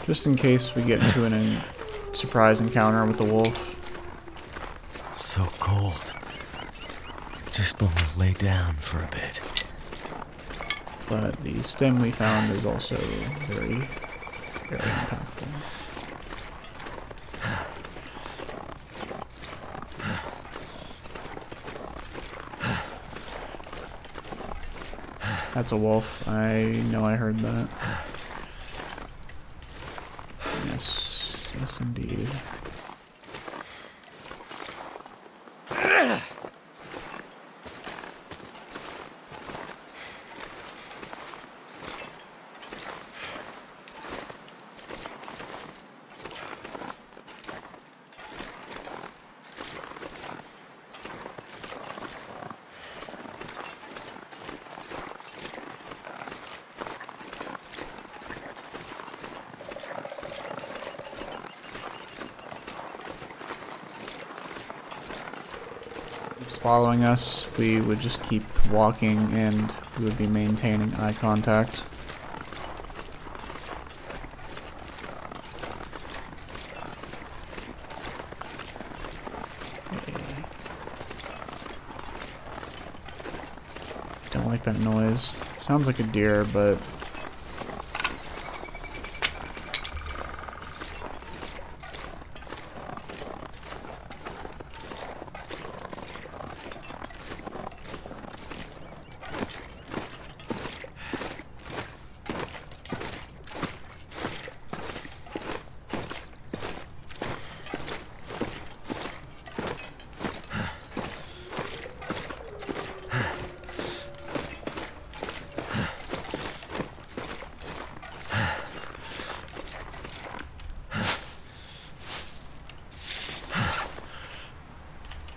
just in case we get into a surprise encounter with the wolf. So cold. Just want to lay down for a bit. But the stem we found is also very, very impactful. That's a wolf. I know I heard that. Yes. Yes, indeed. Following us, we would just keep walking and we would be maintaining eye contact. Don't like that noise. Sounds like a deer, but...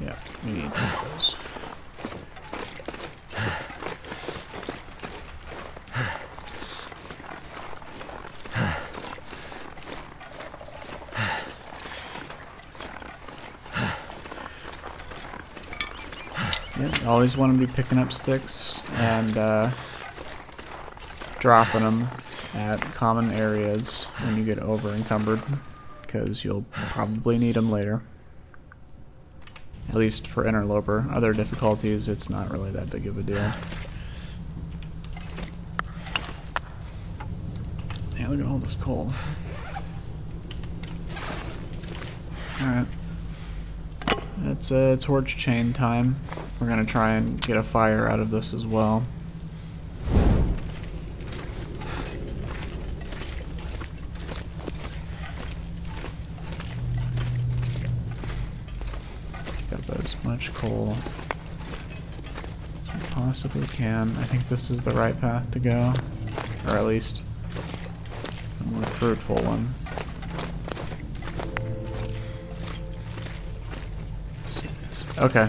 yeah, we need to take those. Yep, you always want to be picking up sticks and dropping them at common areas when you get over encumbered, because you'll probably need them later. At least for Interloper. Other difficulties, it's not really that big of a deal. Yeah, look at all this coal. Alright. It's torch chain time. We're gonna try and get a fire out of this as well. Pick up as much coal as we possibly can. I think this is the right path to go, or at least a more fruitful one. Okay,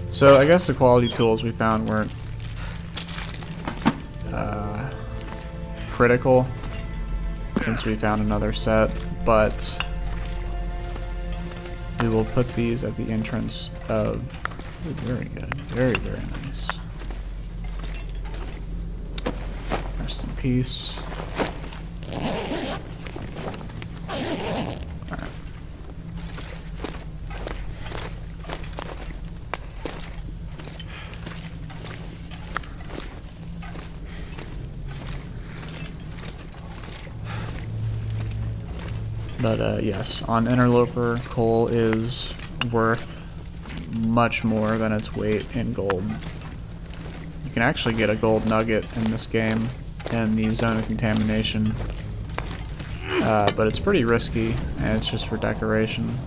so I guess the quality tools we found weren't critical since we found another set, but we will put these at the entrance of... Ooh, very good. Very, very nice. Rest in peace. Alright. But yes, on Interloper, coal is worth much more than its weight in gold. You can actually get a gold nugget in this game in the zone of contamination, but it's pretty risky and it's just for decoration.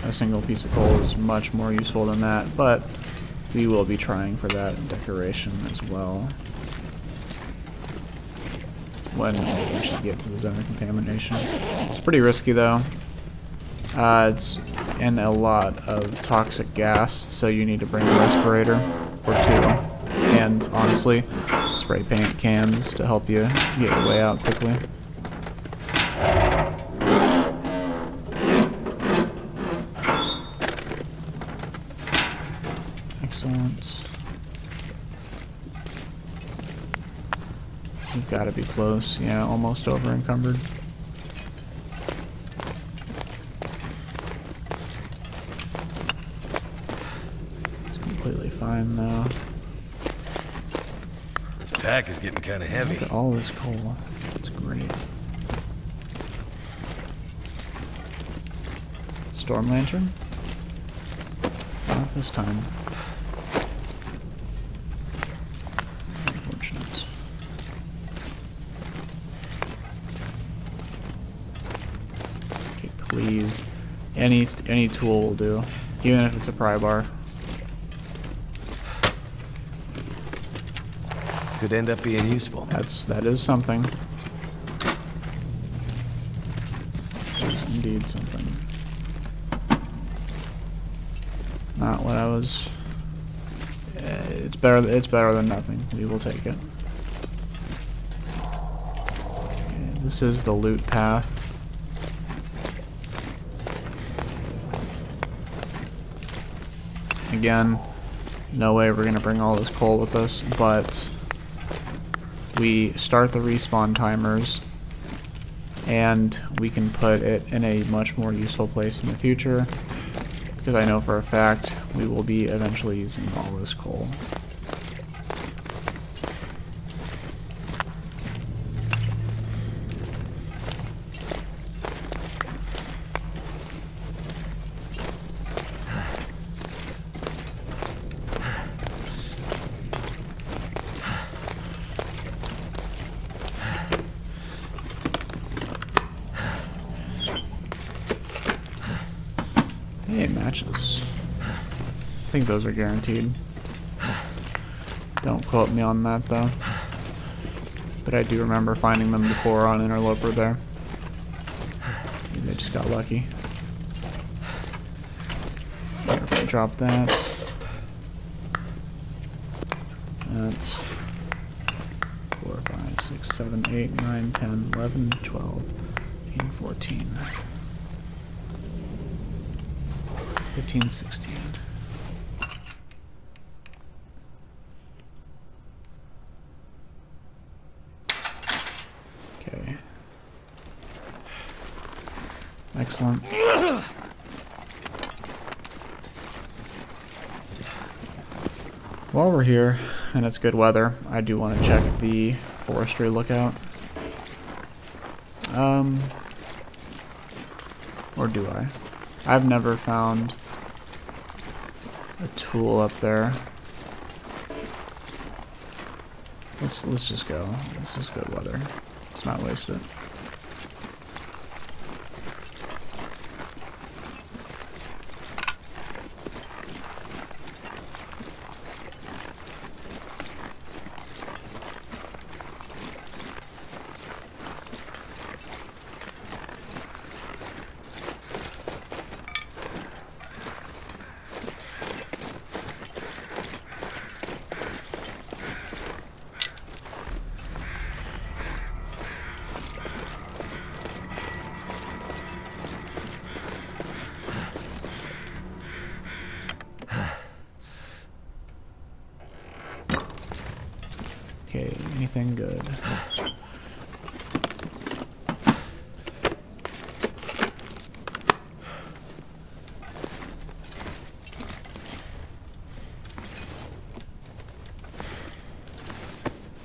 A single piece of coal is much more useful than that, but we will be trying for that decoration as well when we eventually get to the zone of contamination. It's pretty risky though. It's in a lot of toxic gas, so you need to bring a respirator or two, and honestly, spray paint cans to help you get your way out quickly. Excellent. We've got to be close. Yeah, almost over encumbered. It's completely fine though. This pack is getting kind of heavy. Look at all this coal. It's great. Storm lantern? Not this time. Unfortunate. Okay, please. Any tool will do, even if it's a pry bar. Could end up being useful. That is something. That is indeed something. Not what I was. It's better. It's better than nothing. We will take it. Okay, this is the loot path. Again, no way we're gonna bring all this coal with us, but we start the respawn timers, and we can put it in a much more useful place in the future, because I know for a fact we will be eventually using all this coal. matches. I think those are guaranteed. Don't quote me on that though. But I do remember finding them before on Interloper there. Maybe they just got lucky. Drop that. That's 4, 5, 6, 7, 8, 9, 10, 11, 12, 13, 14, 15, 16. Okay. Excellent. While we're here, and it's good weather, I do want to check the forestry lookout. Or do I? I've never found a tool up there. Let's just go. This is good weather. Let's not waste it. Okay, anything good?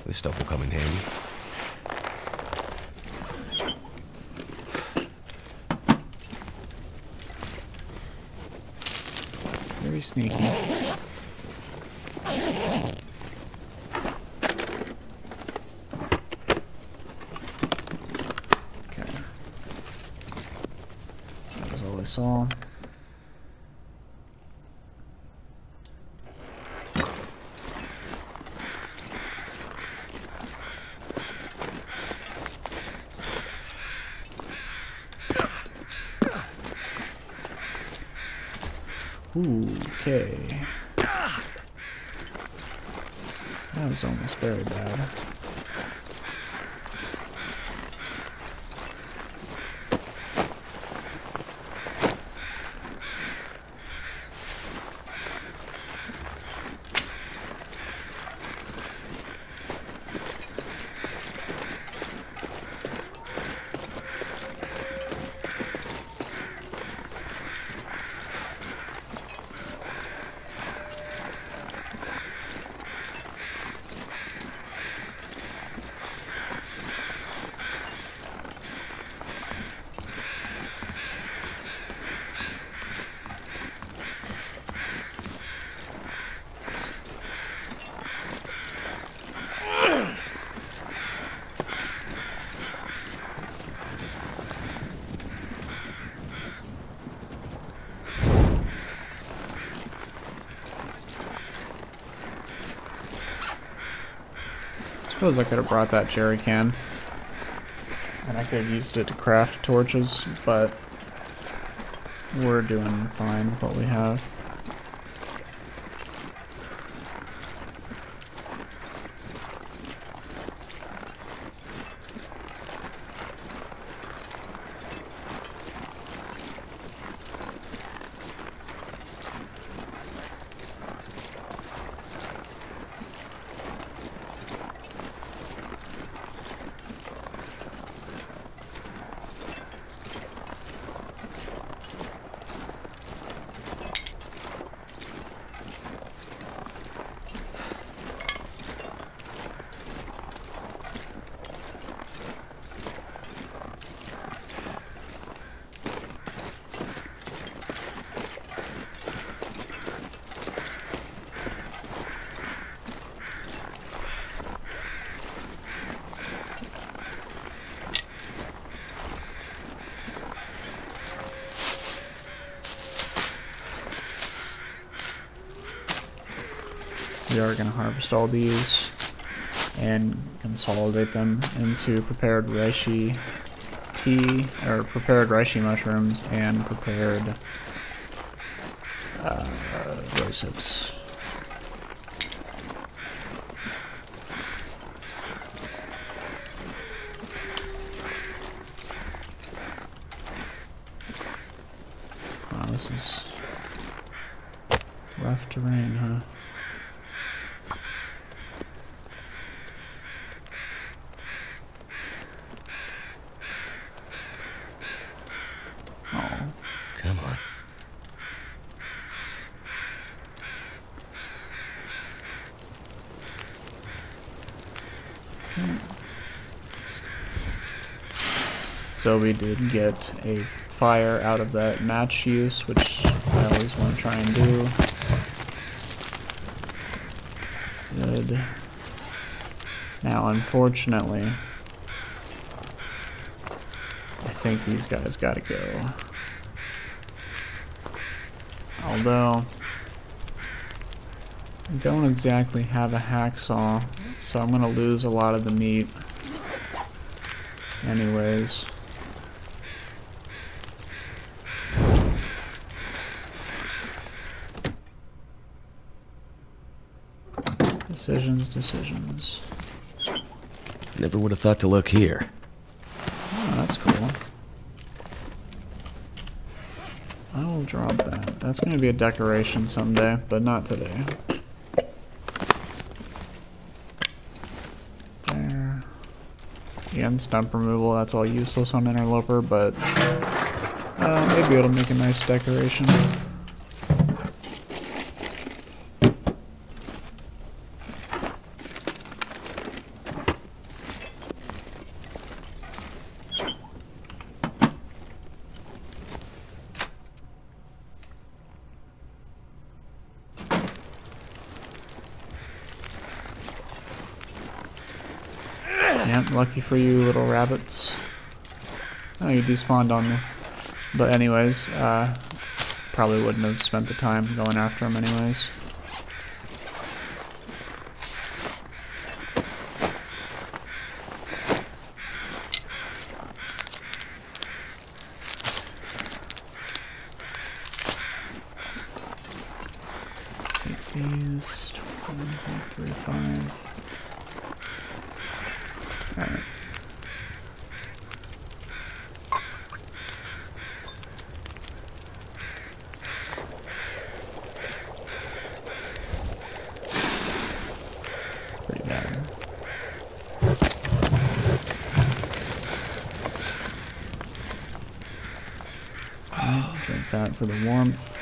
This stuff will come in handy. Very sneaky. Okay. That was all I saw. Ooh, okay. That was almost very bad. I suppose I could have brought that jerry can, and I could have used it to craft torches, but we're doing fine with what we have. we are going to harvest all these and consolidate them into prepared reishi tea, or prepared reishi mushrooms and prepared rose hips. Wow, this is rough terrain, huh? Oh. Come on. So we did get a fire out of that match use, which I always want to try and do. Good. Now, unfortunately, I think these guys gotta go. Although, I don't exactly have a hacksaw, so I'm gonna lose a lot of the meat anyways. Decisions. Never would have thought to look here. Oh, that's cool. I will drop that. That's going to be a decoration someday, but not today. There. Again, stump removal, that's all useless on Interloper, but maybe it'll make a nice decoration. Yep, lucky for you, little rabbits. Oh, you despawned on me. But anyways, probably wouldn't have spent the time going after them anyways. Take these. 1.35. Alright. Pretty bad. Alright, drink that for the warmth.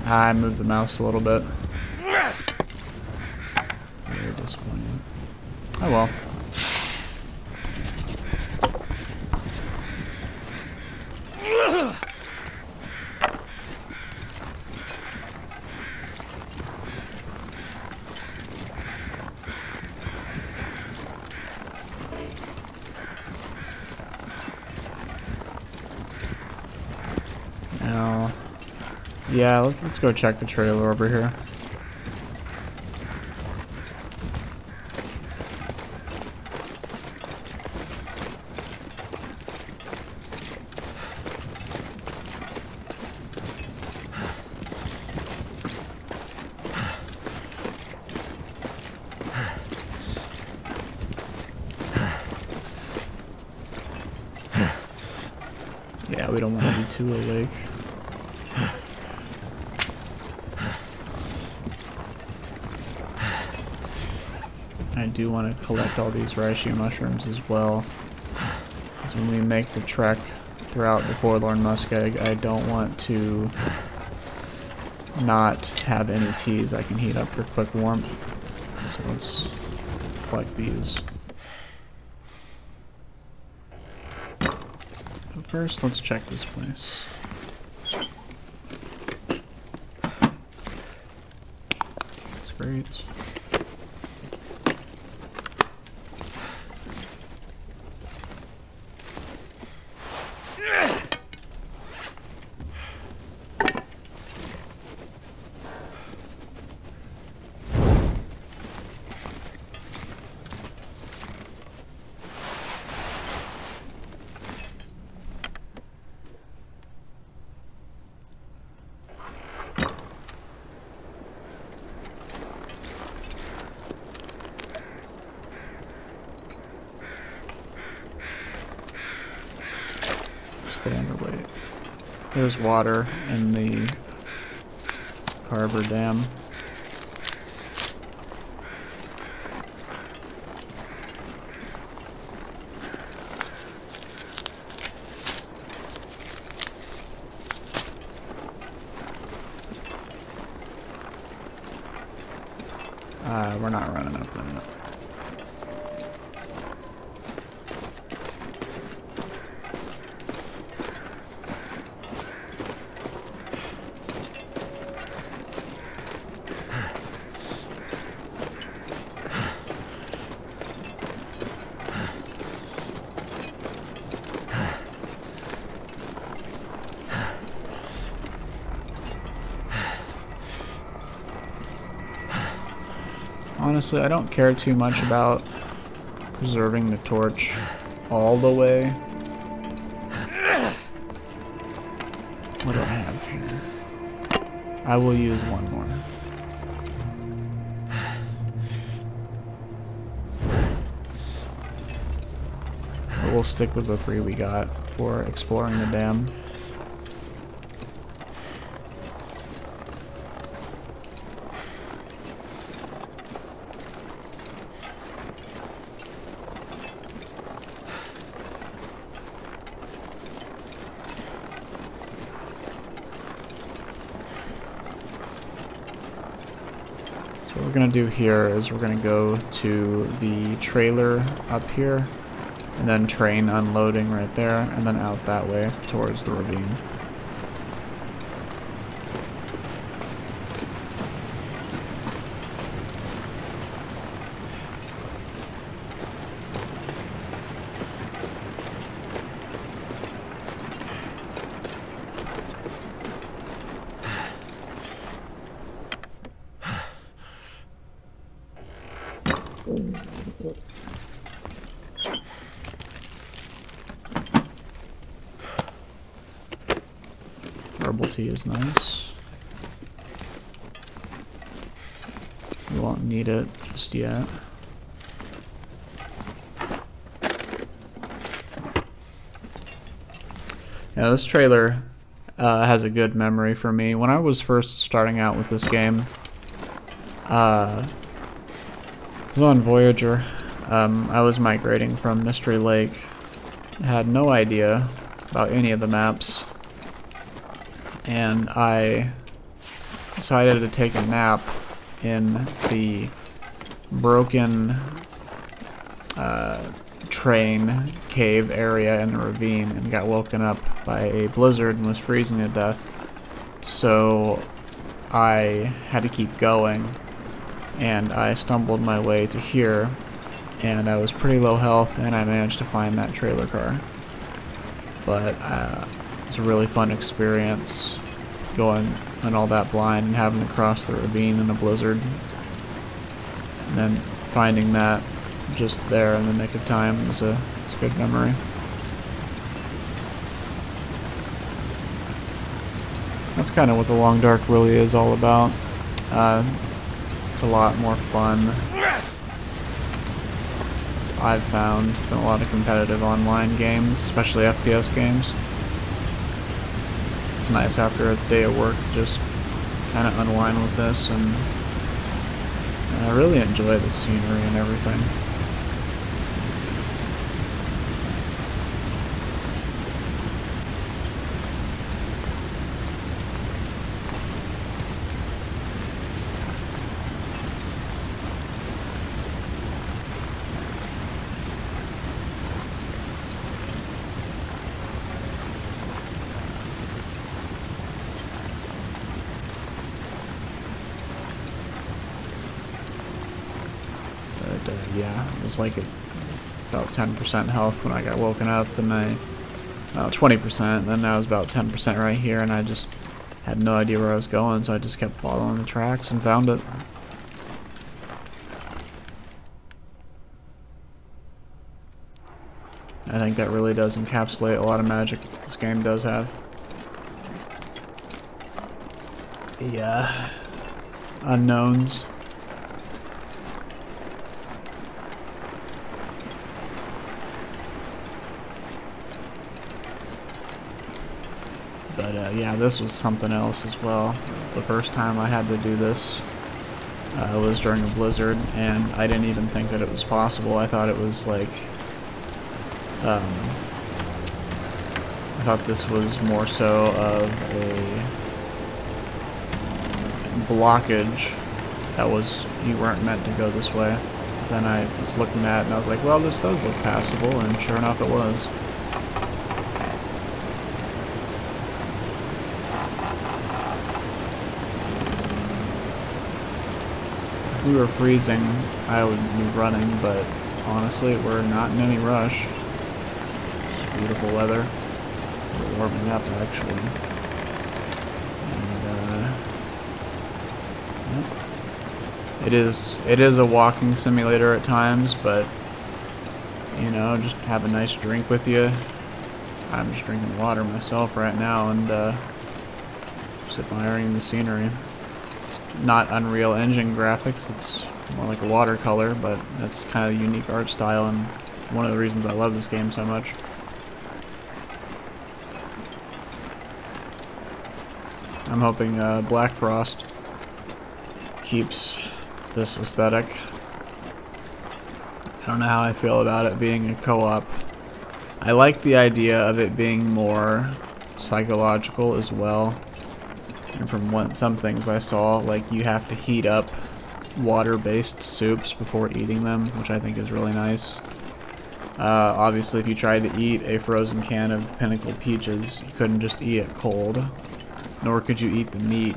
I moved the mouse a little bit. Very disappointing. Oh well. Now, yeah, let's go check the trailer over here. Yeah, we don't want to be too awake. I do want to collect all these reishi mushrooms as well, because when we make the trek throughout the Forlorn Muskeg, I don't want to not have any teas I can heat up for quick warmth. So let's collect these. But first, let's check this place. That's great. Stay underweight. There's water in the Carver Dam. We're not running up that. Honestly, I don't care too much about preserving the torch all the way. What do I have here? I will use one more. But we'll stick with the 3 we got for exploring the dam. What we're gonna do here is we're gonna go to the trailer up here and then train unloading right there and then out that way towards the ravine. Herbal tea is nice. We won't need it just yet. Yeah, this trailer has a good memory for me. When I was first starting out with this game, I was on Voyager. I was migrating from Mystery Lake. I had no idea about any of the maps. And I decided to take a nap in the broken train cave area in the ravine and got woken up by a blizzard and was freezing to death. So I had to keep going, and I stumbled my way to here, and I was pretty low health, and I managed to find that trailer car. But it's a really fun experience going and all that blind and having to cross the ravine in a blizzard, and then finding that just there in the nick of time is it's a good memory. That's kind of what the Long Dark really is all about. It's a lot more fun, I've found, than a lot of competitive online games, especially FPS games. It's nice after a day of work to just kind of unwind with this, and I really enjoy the scenery and everything. yeah, it was like at about 10% health when I got woken up, and I 20%, then I was about 10% right here, and I just had no idea where I was going, so I just kept following the tracks and found it. I think that really does encapsulate a lot of magic that this game does have. The unknowns. But yeah, this was something else as well. The first time I had to do this was during a blizzard, and I didn't even think that it was possible. I thought it was like, I thought this was more so of a blockage that was, you weren't meant to go this way. Then I was looking at it and I was like, well, this does look passable, and sure enough it was. If we were freezing, I would be running, but honestly, we're not in any rush. It's beautiful weather. We're warming up, actually. And, it is a walking simulator at times, but, you know, just have a nice drink with you. I'm just drinking water myself right now, and just admiring the scenery. It's not Unreal Engine graphics, it's more like a watercolor, but that's kind of a unique art style, and one of the reasons I love this game so much. I'm hoping Black Frost keeps this aesthetic. I don't know how I feel about it being a co-op. I like the idea of it being more psychological as well. And from some things I saw, like you have to heat up water-based soups before eating them, which I think is really nice. Obviously, if you tried to eat a frozen can of Pinnacle Peaches, you couldn't just eat it cold. Nor could you eat the meat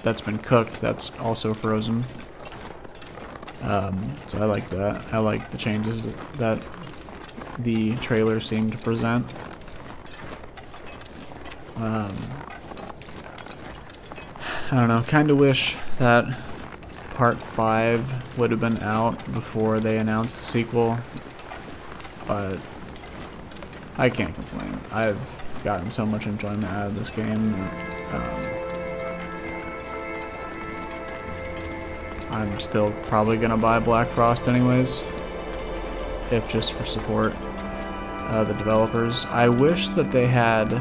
that's been cooked, that's also frozen. So I like that. I like the changes that the trailer seemed to present. I don't know, kind of wish that Part 5 would have been out before they announced a sequel, but I can't complain. I've gotten so much enjoyment out of this game that, I'm still probably gonna buy Black Frost anyways, if just for support the developers. I wish that they had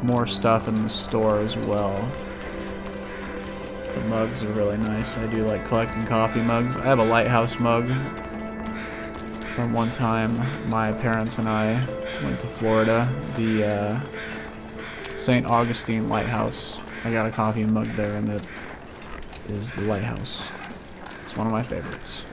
more stuff in the store as well. The mugs are really nice. I do like collecting coffee mugs. I have a lighthouse mug from one time my parents and I went to Florida, the St. Augustine Lighthouse. I got a coffee mug there, and it is the lighthouse. It's one of my favorites.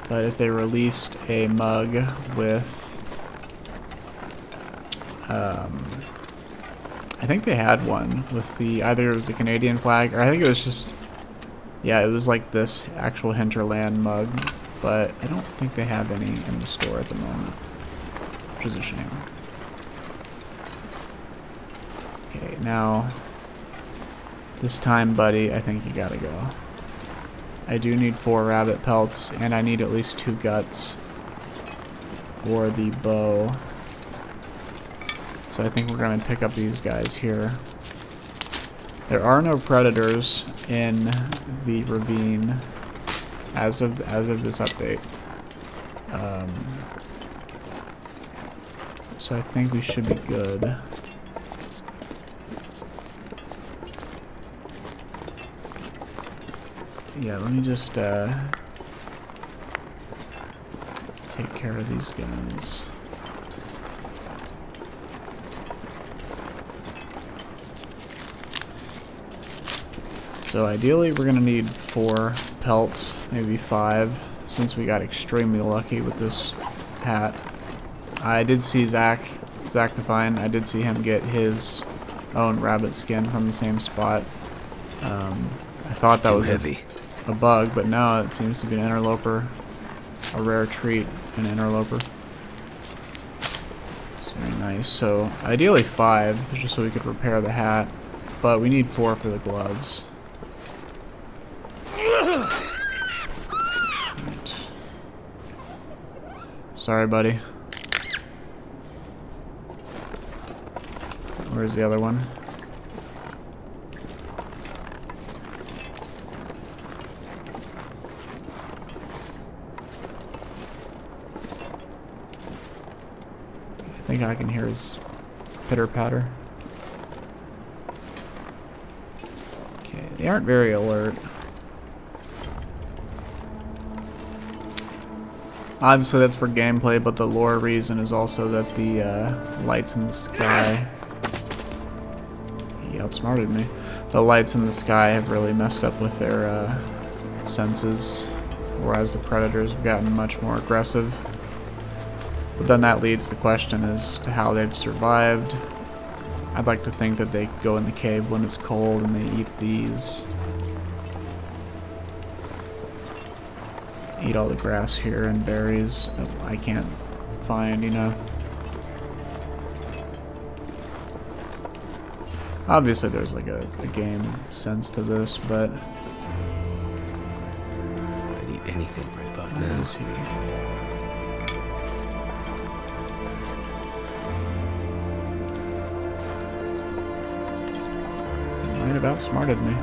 But if they released a mug with, I think they had one with the, either it was the Canadian flag, or I think it was just, yeah, it was like this actual Hinterland mug, but I don't think they have any in the store at the moment, which is a shame. Okay, now, this time, buddy, I think you gotta go. I do need 4 rabbit pelts, and I need at least 2 guts for the bow. So I think we're going to pick up these guys here. There are no predators in the ravine as of this update. So I think we should be good. Yeah, let me just take care of these guys. So ideally we're gonna need 4 pelts, maybe 5, since we got extremely lucky with this hat. I did see Zach Define, I did see him get his Oh, and rabbit skin from the same spot. I thought that was a bug, but no, it seems to be an interloper. A rare treat, an interloper. It's very nice. So, ideally 5, just so we could repair the hat. But we need 4 for the gloves. Right. Sorry, buddy. Where's the other one? I think I can hear his pitter-patter. Okay, they aren't very alert. Obviously that's for gameplay, but the lore reason is also that the lights in the sky... He outsmarted me. The lights in the sky have really messed up with their senses, whereas the predators have gotten much more aggressive. But then that leads the question as to how they've survived. I'd like to think that they go in the cave when it's cold and they eat these. Eat all the grass here and berries that I can't find, you know. Obviously there's like a game sense to this, but... I'd eat anything right about now. Where is he? He might have outsmarted me.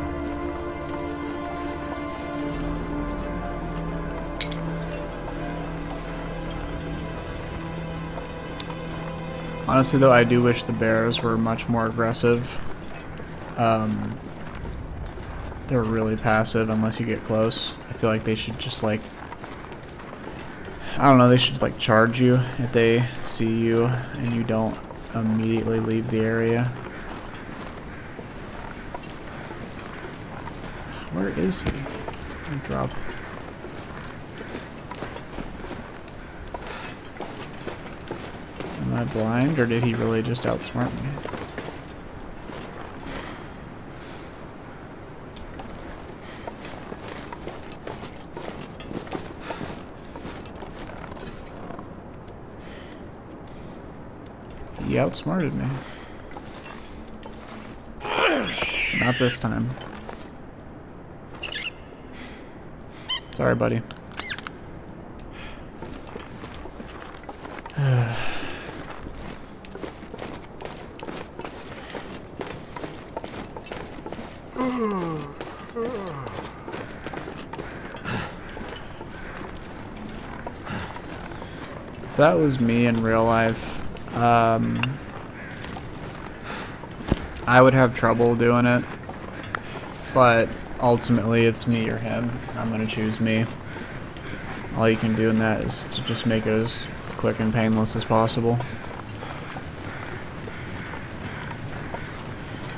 Honestly though, I do wish the bears were much more aggressive. They're really passive unless you get close. I feel like they should just like... I don't know, they should like charge you if they see you and you don't immediately leave the area. Where is he? Drop. Am I blind, or did he really just outsmart me? He outsmarted me. Not this time. Sorry, buddy. If that was me in real life, I would have trouble doing it, but ultimately it's me or him. I'm gonna choose me. All you can do in that is to just make it as quick and painless as possible.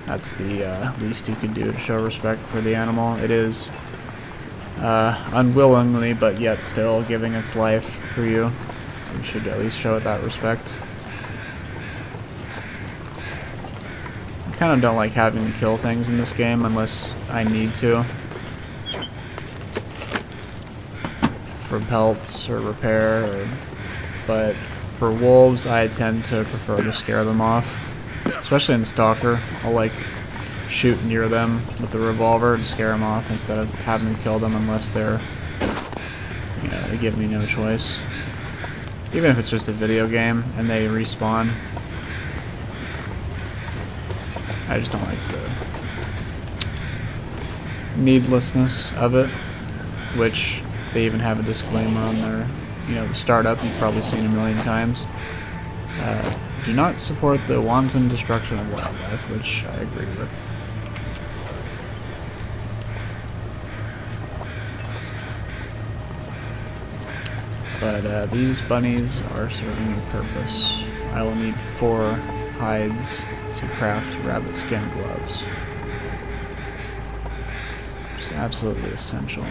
That's the least you can do to show respect for the animal. It is unwillingly, but yet still giving its life for you. So you should at least show it that respect. I kind of don't like having to kill things in this game unless I need to. For pelts or repair, but for wolves I tend to prefer to scare them off. Especially in Stalker, I'll like shoot near them with the revolver to scare them off instead of having to kill them unless they're, you know, they give me no choice. Even if it's just a video game and they respawn. I just don't like the needlessness of it, which they even have a disclaimer on their, you know, the startup you've probably seen a million times. Do not support the wanton destruction of wildlife, which I agree with. But these bunnies are serving a purpose. I will need 4 hides to craft rabbit skin gloves. It's absolutely essential.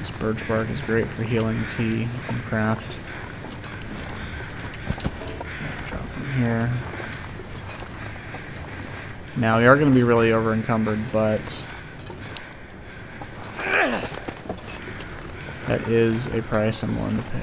This birch bark is great for healing tea you can craft. here. Now, we are going to be really over-encumbered, but that is a price I'm willing to pay.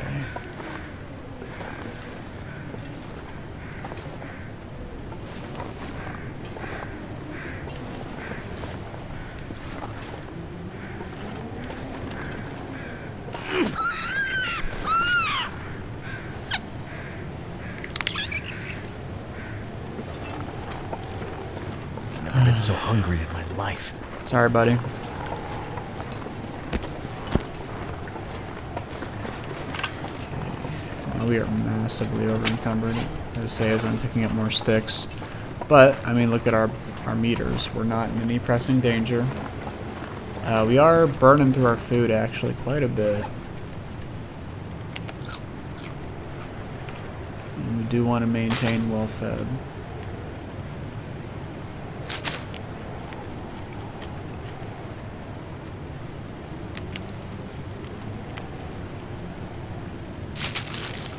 I've been so hungry in my life. Sorry, buddy. Now we are massively over-encumbered, as I'm picking up more sticks. But, I mean, look at our meters. We're not in any pressing danger. We are burning through our food, actually, quite a bit. And we do want to maintain well-fed.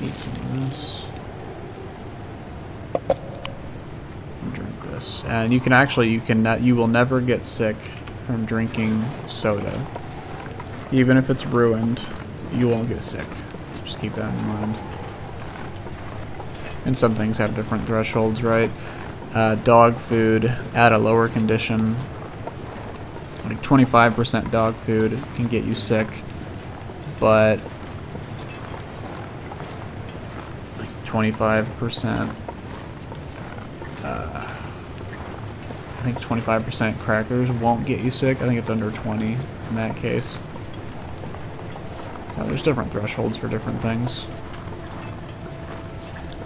Eat some of this. Drink this, and you can actually you will never get sick from drinking soda. Even if it's ruined, you won't get sick. Just keep that in mind. And some things have different thresholds, right? Dog food at a lower condition, like 25% dog food can get you sick, but 25%, I think 25% crackers won't get you sick. I think it's under 20 in that case. Now, there's different thresholds for different things.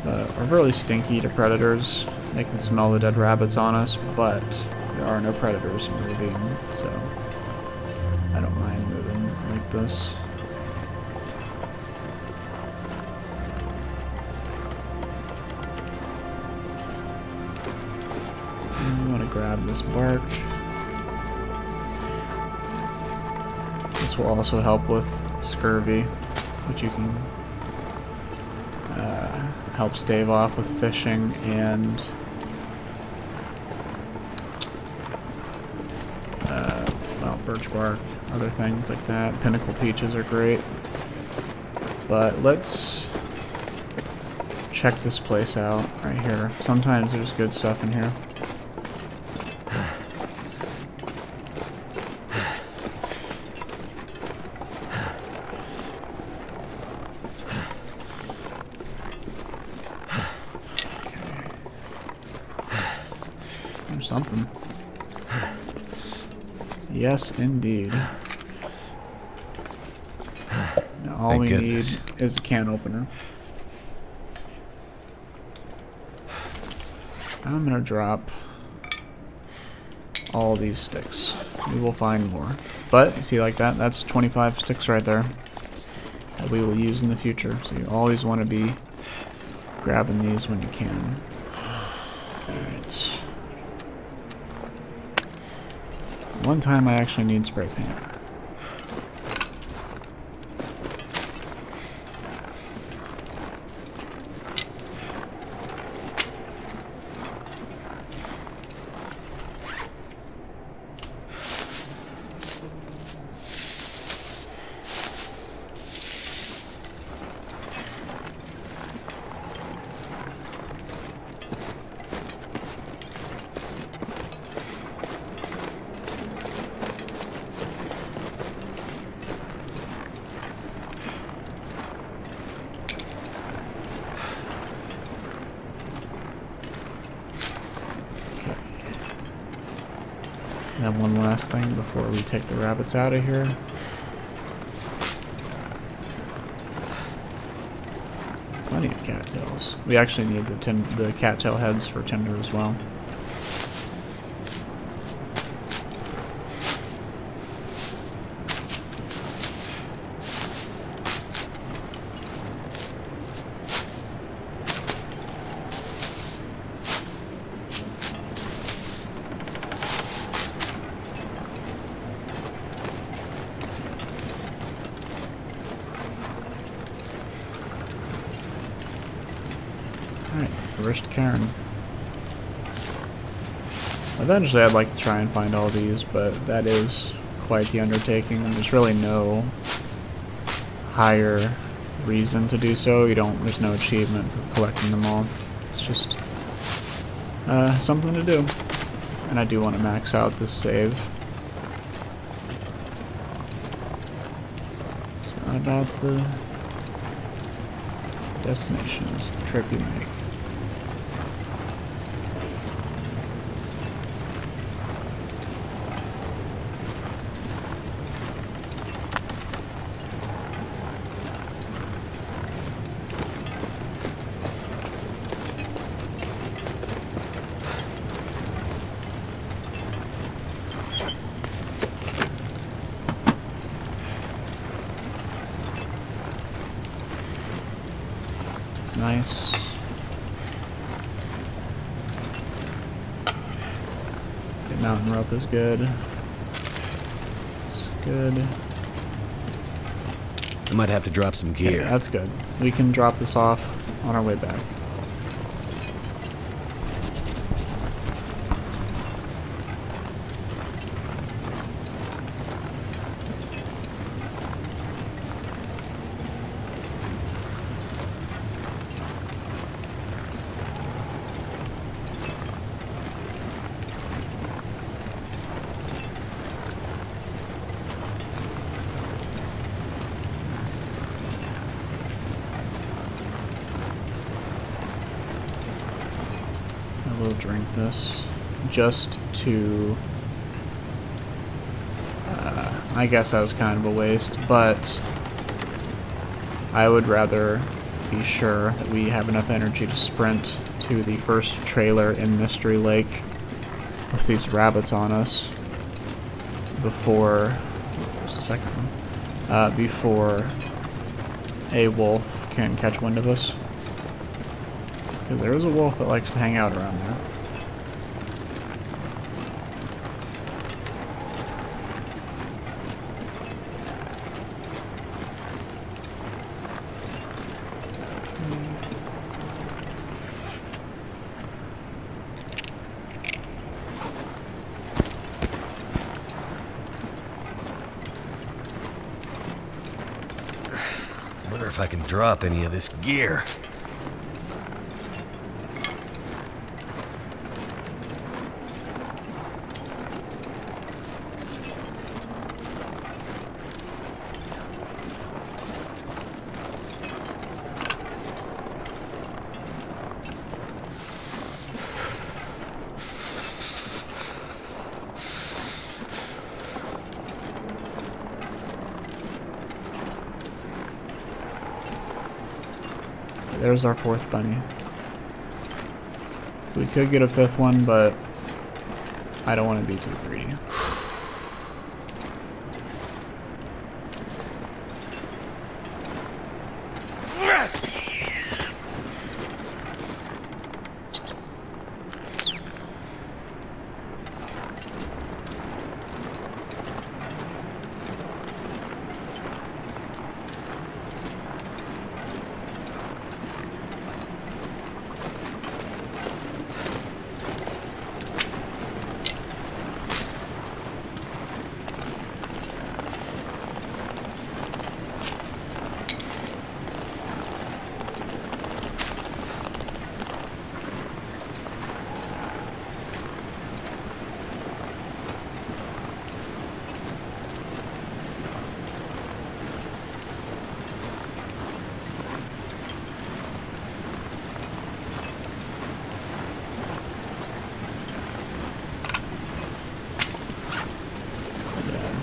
We're really stinky to predators. They can smell the dead rabbits on us, but there are no predators moving, so I don't mind moving like this. Grab this bark. This will also help with scurvy, which you can help stave off with fishing and well, birch bark, other things like that. Pinnacle peaches are great. But let's check this place out right here. Sometimes there's good stuff in here. Something. Yes, indeed. Now, all we need is a can opener. I'm gonna drop all these sticks. We will find more. But, you see like that? That's 25 sticks right there that we will use in the future. So you always want to be grabbing these when you can. Alright. One time I actually need spray paint. And one last thing before we take the rabbits out of here. Plenty of cattails. We actually need the cattail heads for tinder as well. First cairn. Eventually I'd like to try and find all these, but that is quite the undertaking, and there's really no higher reason to do so. There's no achievement for collecting them all. It's just something to do. And I do want to max out this save. It's not about the destination, it's the trip you make. Nice. The mountain rope is good. It's good. I might have to drop some gear. Yeah, that's good. We can drop this off on our way back. We'll drink this just to I guess that was kind of a waste, but I would rather be sure that we have enough energy to sprint to the first trailer in Mystery Lake with these rabbits on us before where's the second one? Before a wolf can catch wind of us. Because there is a wolf that likes to hang out around there. I wonder if I can drop any of this gear. There's our fourth bunny. We could get a fifth one, but I don't want to be too greedy.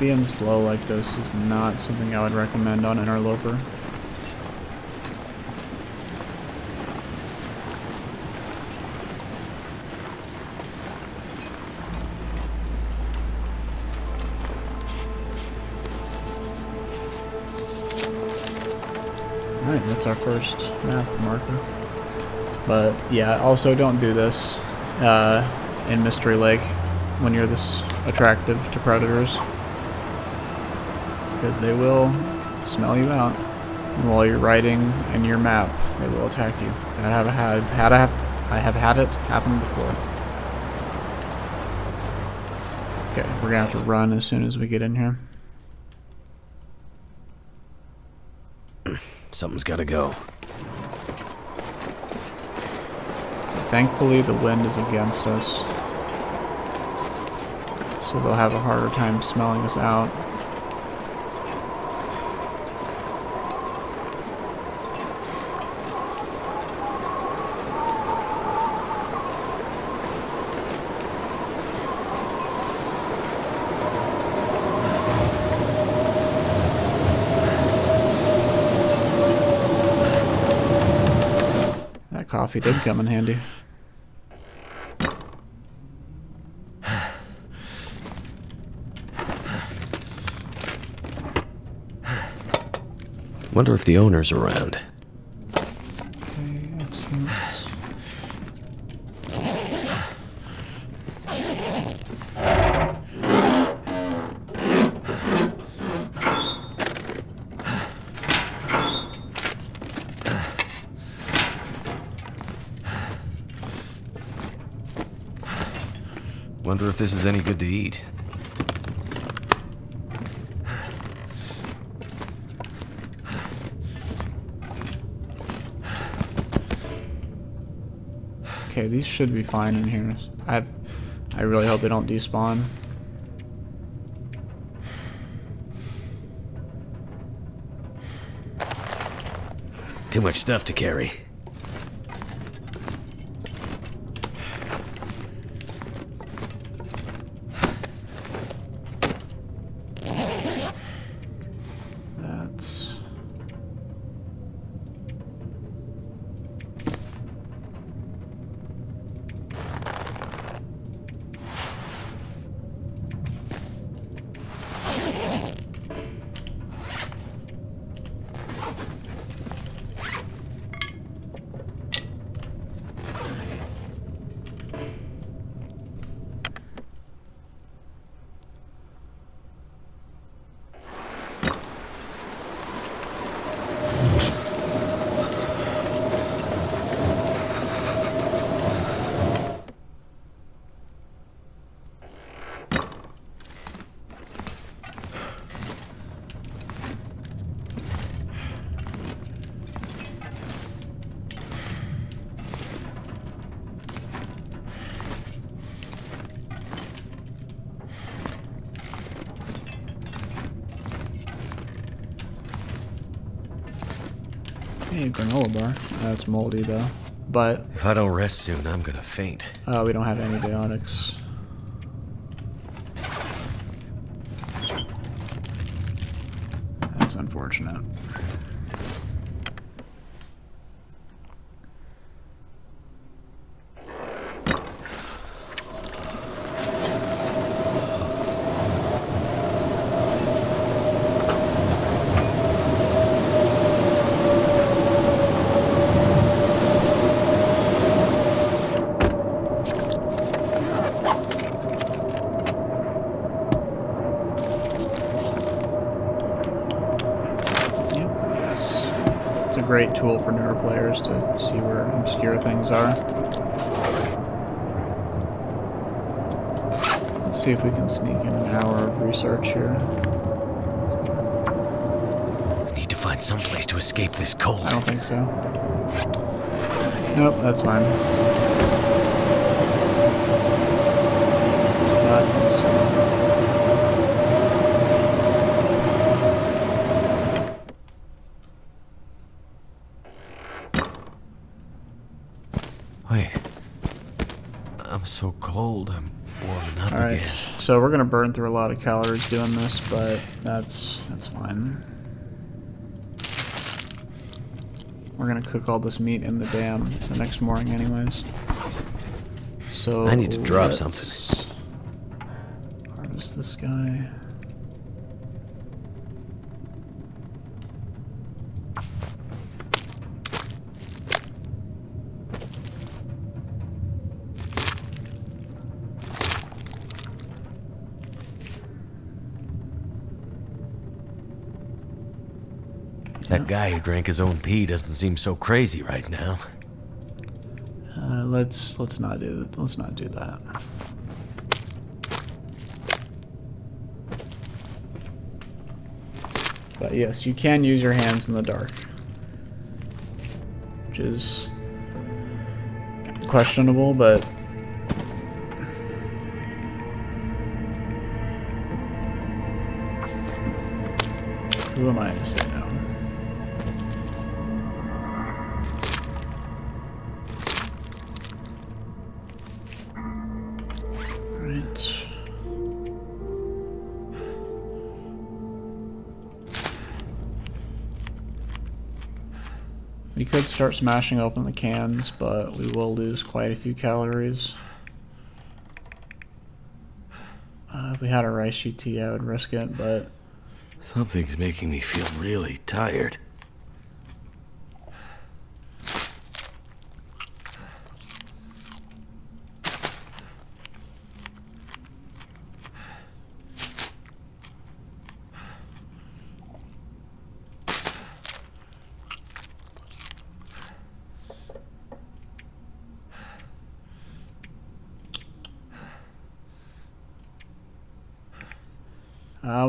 Being slow like this is not something I would recommend on Interloper. Alright, that's our first map marker. But yeah, also don't do this in Mystery Lake when you're this attractive to predators, because they will smell you out, and while you're writing in your map, they will attack you. I I have had it happen before. Okay, we're gonna have to run as soon as we get in here. Something's gotta go. Thankfully, the wind is against us, so they'll have a harder time smelling us out. That coffee did come in handy. Wonder if the owner's around. Okay, absence. Wonder if this is any good to eat. Okay, these should be fine in here. I really hope they don't despawn. Too much stuff to carry. That's... Hey, granola bar. That's moldy though. But If I don't rest soon, I'm gonna faint. we don't have antibiotics. That's unfortunate. It's a great tool for newer players to see where obscure things are. Let's see if we can sneak in an hour of research here. Need to find some place to escape this cold. I don't think so. Nope, that's fine. Wait. I'm so cold, I'm warming up Alright, again. so we're gonna burn through a lot of calories doing this, but that's fine. We're gonna cook all this meat in the dam the next morning anyways. So I need to drop let's something. Harvest this guy. That guy who drank his own pee doesn't seem so crazy right now. let's not do that. But yes, you can use your hands in the dark, which is questionable, but who am I to say no? Right. We could start smashing open the cans, but we will lose quite a few calories. If we had a rice GT, I would risk it, but Something's making me feel really tired.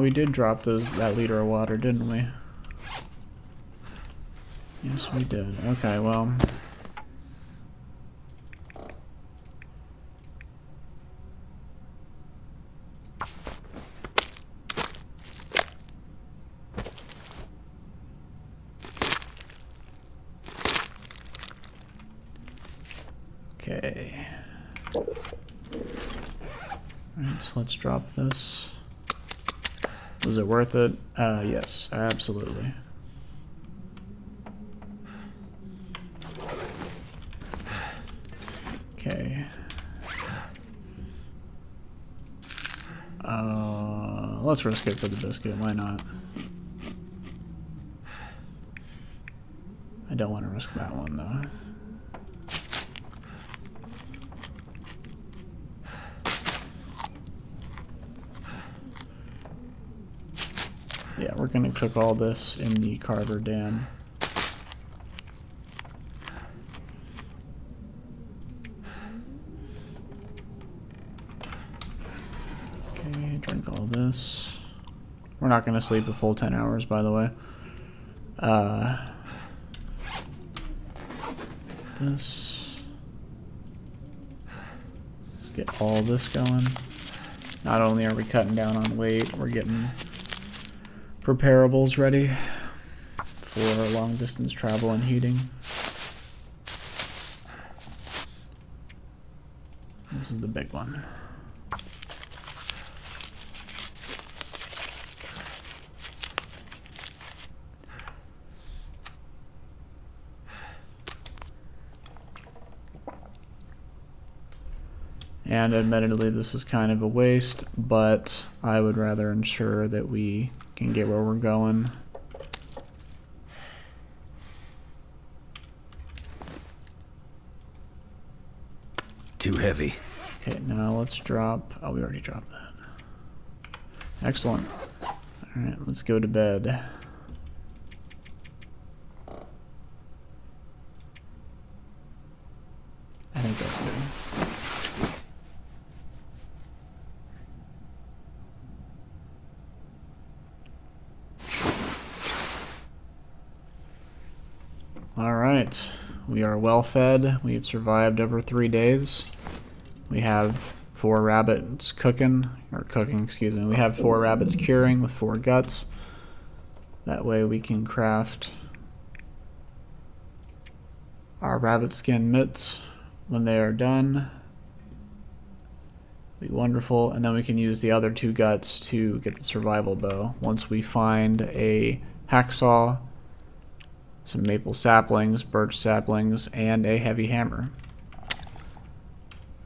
we did drop that liter of water, didn't we? Yes, we did. Okay, well. Okay. Alright, so let's drop this. Was it worth it? Yes, absolutely. Okay. Let's risk it for the biscuit, why not? I don't want to risk that one though. Yeah, we're gonna cook all this in the Carver Dam. Okay, drink all this. We're not gonna sleep a full 10 hours, by the way. This. Let's get all this going. Not only are we cutting down on weight, we're getting preparables ready for long distance travel and heating. This is the big one. And admittedly, this is kind of a waste, but I would rather ensure that we can get where we're going. Too heavy. Okay, now let's drop. Oh, we already dropped that. Excellent. Alright, let's go to bed. I think that's good. Alright, we are well fed. We've survived over 3 days. We have 4 rabbits cooking, excuse me. We have 4 rabbits curing with 4 guts. That way we can craft our rabbit skin mitts when they are done. Be wonderful, and then we can use the other 2 guts to get the survival bow. Once we find a hacksaw, some maple saplings, birch saplings, and a heavy hammer.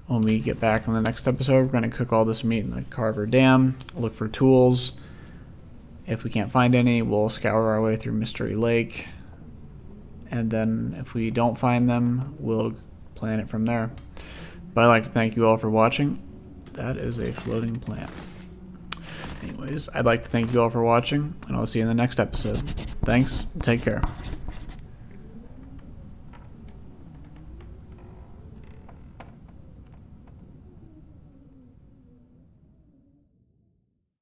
When we get back in the next episode, we're going to cook all this meat in the Carver Dam, look for tools. If we can't find any, we'll scour our way through Mystery Lake, and then if we don't find them, we'll plan it from there. But I'd like to thank you all for watching. That is a floating plant. Anyways, I'd like to thank you all for watching, and I'll see you in the next episode. Thanks, take care.